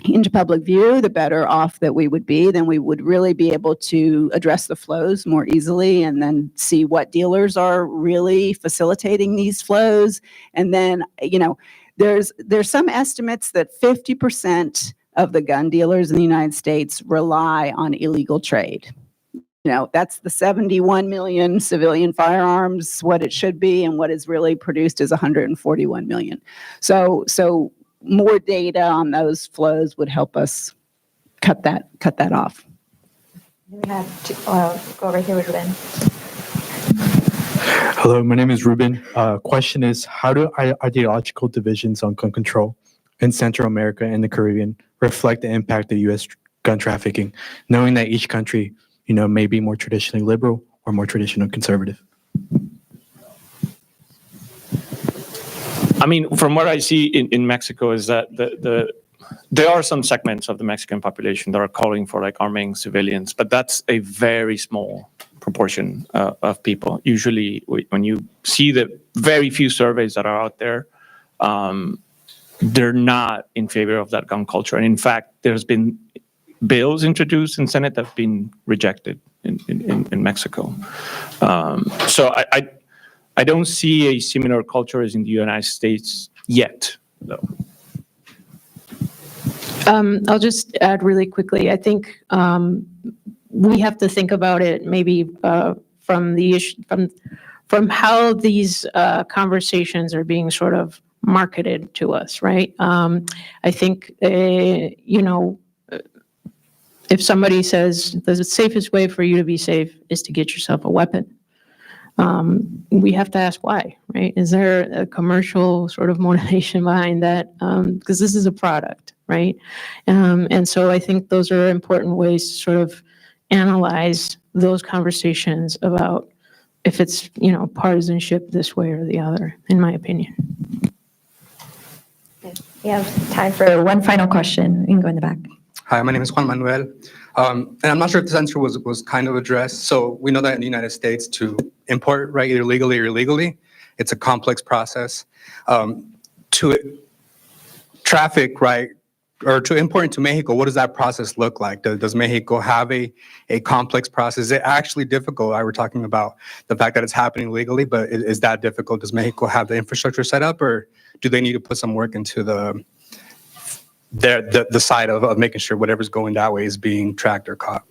into public view, the better off that we would be. Then we would really be able to address the flows more easily and then see what dealers are really facilitating these flows. And then, there's some estimates that 50% of the gun dealers in the United States rely on illegal trade. That's the 71 million civilian firearms, what it should be, and what is really produced is 141 million. So more data on those flows would help us cut that off. We have to go over here with Ruben. Hello, my name is Ruben. Question is, how do ideological divisions on gun control in Central America and the Caribbean reflect the impact of U.S. gun trafficking, knowing that each country, may be more traditionally liberal or more traditional conservative? I mean, from what I see in Mexico is that there are some segments of the Mexican population that are calling for arming civilians, but that's a very small proportion of people. Usually, when you see the very few surveys that are out there, they're not in favor of that gun culture. And in fact, there's been bills introduced in Senate that have been rejected in Mexico. So I don't see a similar culture as in the United States yet, though. I'll just add really quickly. I think we have to think about it maybe from the issue, from how these conversations are being sort of marketed to us, right? I think if somebody says the safest way for you to be safe is to get yourself a weapon, we have to ask why, right? Is there a commercial sort of motivation behind that? Because this is a product, right? And so I think those are important ways to sort of analyze those conversations about if it's, partisanship this way or the other, in my opinion. We have time for one final question. You can go in the back. Hi, my name is Juan Manuel. And I'm not sure if this answer was kind of addressed. So we know that in the United States to import, right, either legally or illegally, it's a complex process. To traffic, right, or to import into Mexico, what does that process look like? Does Mexico have a complex process? Is it actually difficult? I were talking about the fact that it's happening legally, but is that difficult? Does Mexico have the infrastructure set up, or do they need to put some work into the side of making sure whatever's going that way is being tracked or caught?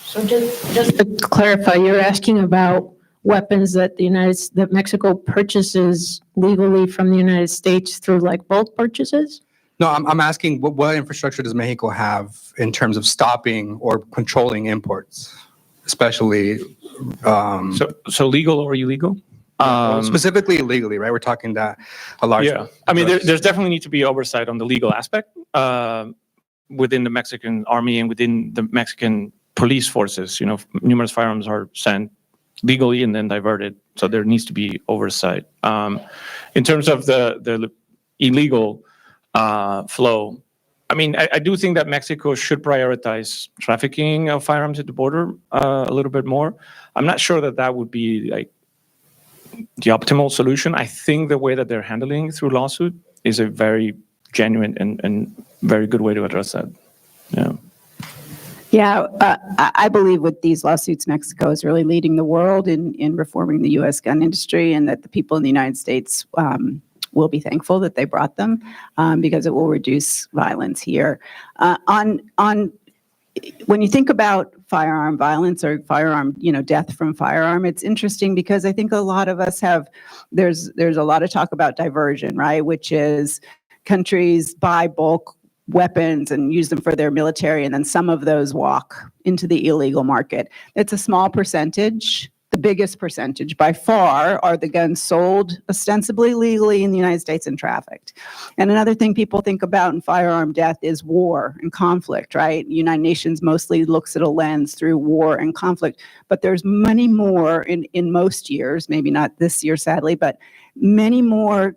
So just to clarify, you're asking about weapons that that Mexico purchases legally from the United States through like bulk purchases? No, I'm asking what infrastructure does Mexico have in terms of stopping or controlling imports, especially So legal or illegal? specifically illegally, right? We're talking that a large. Yeah, I mean, there's definitely need to be oversight on the legal aspect within the Mexican army and within the Mexican police forces. Numerous firearms are sent legally and then diverted, so there needs to be oversight. In terms of the illegal flow, I mean, I do think that Mexico should prioritize trafficking of firearms at the border a little bit more. I'm not sure that would be like the optimal solution. I think the way that they're handling through lawsuit is a very genuine and very good way to address that. Yeah. Yeah, I believe with these lawsuits, Mexico is really leading the world in reforming the U.S. gun industry, and that the people in the United States will be thankful that they brought them because it will reduce violence here. When you think about firearm violence or firearm, death from firearm, it's interesting because I think a lot of us there's a lot of talk about diversion, right? Which is countries buy bulk weapons and use them for their military, and then some of those walk into the illegal market. It's a small percentage. The biggest percentage by far are the guns sold ostensibly legally in the United States and trafficked. And another thing people think about in firearm death is war and conflict, right? The United Nations mostly looks at a lens through war and conflict, but there's many more in most years, maybe not this year sadly, but many more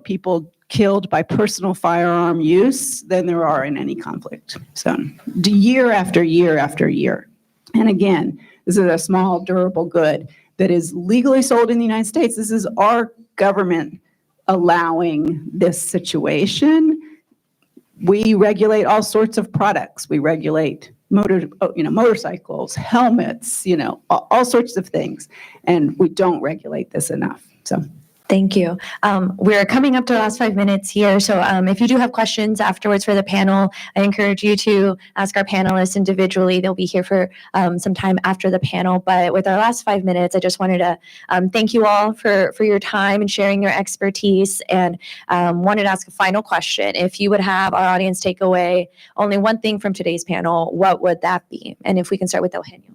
people killed by personal firearm use than there are in any conflict. So year after year after year. And again, this is a small, durable good that is legally sold in the United States. This is our government allowing this situation. We regulate all sorts of products. We regulate motorcycles, helmets, all sorts of things. And we don't regulate this enough. So. Thank you. We're coming up to the last 5 minutes here. So if you do have questions afterwards for the panel, I encourage you to ask our panelists individually. They'll be here for some time after the panel. But with our last 5 minutes, I just wanted to thank you all for your time and sharing your expertise, and wanted to ask a final question. If you would have our audience take away only one thing from today's panel, what would that be? And if we can start with Eugenio.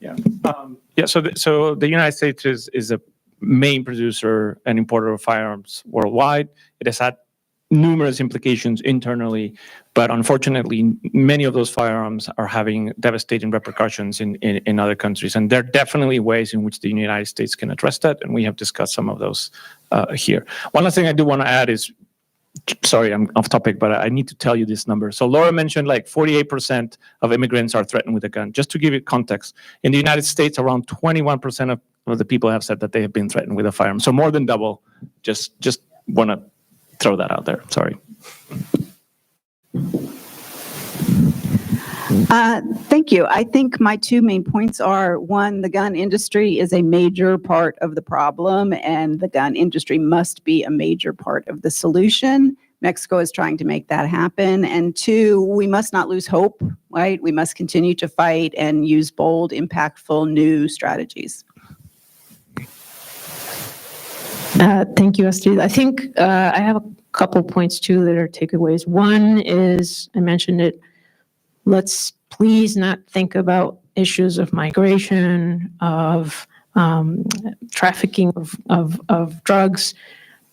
Yeah. So the United States is a main producer and importer of firearms worldwide. It has had numerous implications internally, but unfortunately, many of those firearms are having devastating repercussions in other countries. And there are definitely ways in which the United States can address that, and we have discussed some of those here. One last thing I do want to add is, sorry, I'm off topic, but I need to tell you this number. So Laura mentioned like 48% of immigrants are threatened with a gun. Just to give you context, in the United States, around 21% of the people have said that they have been threatened with a firearm. So more than double. Just want to throw that out there. Sorry. Thank you. I think my two main points are, one, the gun industry is a major part of the problem, and the gun industry must be a major part of the solution. Mexico is trying to make that happen. And two, we must not lose hope, right? We must continue to fight and use bold, impactful new strategies. Thank you, Astrid. I think I have a couple points too that are takeaways. One is, I mentioned it, let's please not think about issues of migration, of trafficking of drugs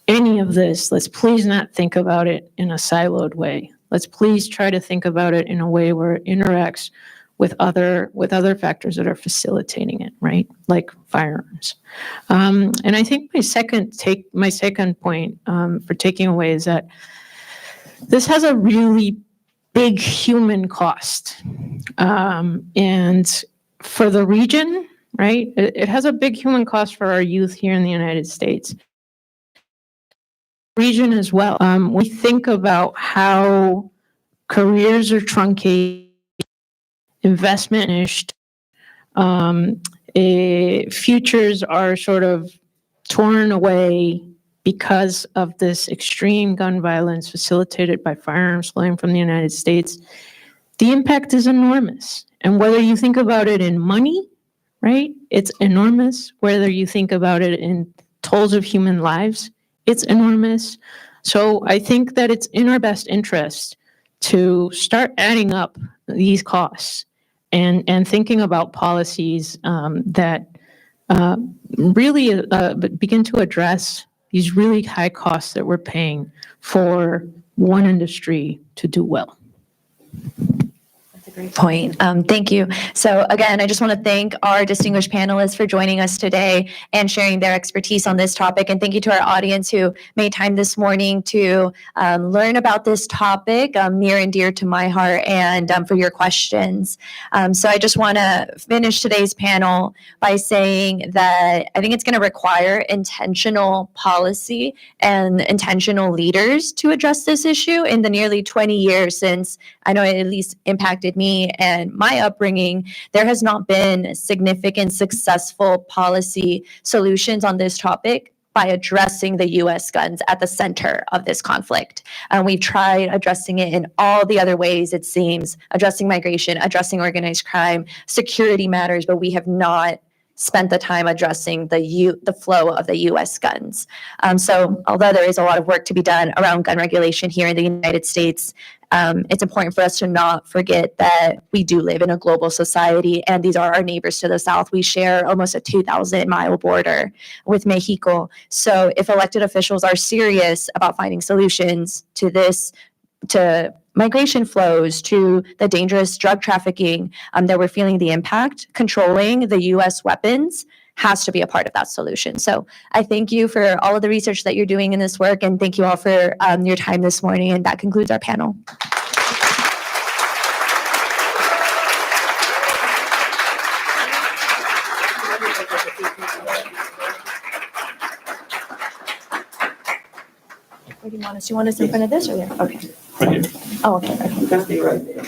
any of this, let's please not think about it in a siloed way. Let's please try to think about it in a way where it interacts with other factors that are facilitating it, right? Like firearms. And I think my second point for taking away is that this has a really big human cost. And for the region, right, it has a big human cost for our youth here in the United States. Region as well. We think about how careers are truncated, investment finished, futures are sort of torn away because of this extreme gun violence facilitated by firearms flowing from the United States. The impact is enormous. And whether you think about it in money, right, it's enormous. Whether you think about it in tolls of human lives, it's enormous. So I think that it's in our best interest to start adding up these costs and thinking about policies that really begin to address these really high costs that we're paying for one industry to do well. Great point. Thank you. So again, I just want to thank our distinguished panelists for joining us today and sharing their expertise on this topic. And thank you to our audience who made time this morning to learn about this topic near and dear to my heart, and for your questions. So I just want to finish today's panel by saying that I think it's going to require intentional policy and intentional leaders to address this issue. In the nearly 20 years since I know it at least impacted me and my upbringing, there has not been significant successful policy solutions on this topic by addressing the U.S. guns at the center of this conflict. We've tried addressing it in all the other ways, it seems, addressing migration, addressing organized crime, security matters, but we have not spent the time addressing the flow of the U.S. guns. So although there is a lot of work to be done around gun regulation here in the United States, it's important for us to not forget that we do live in a global society, and these are our neighbors to the south. We share almost a 2,000-mile border with Mexico. So if elected officials are serious about finding solutions to this, to migration flows, to the dangerous drug trafficking that we're feeling the impact, controlling the U.S. weapons has to be a part of that solution. So I thank you for all of the research that you're doing in this work, and thank you all for your time this morning. And that concludes our panel. Where do you want us? Do you want us in front of this or there? Okay. Right here. Oh, okay. Just stay right there.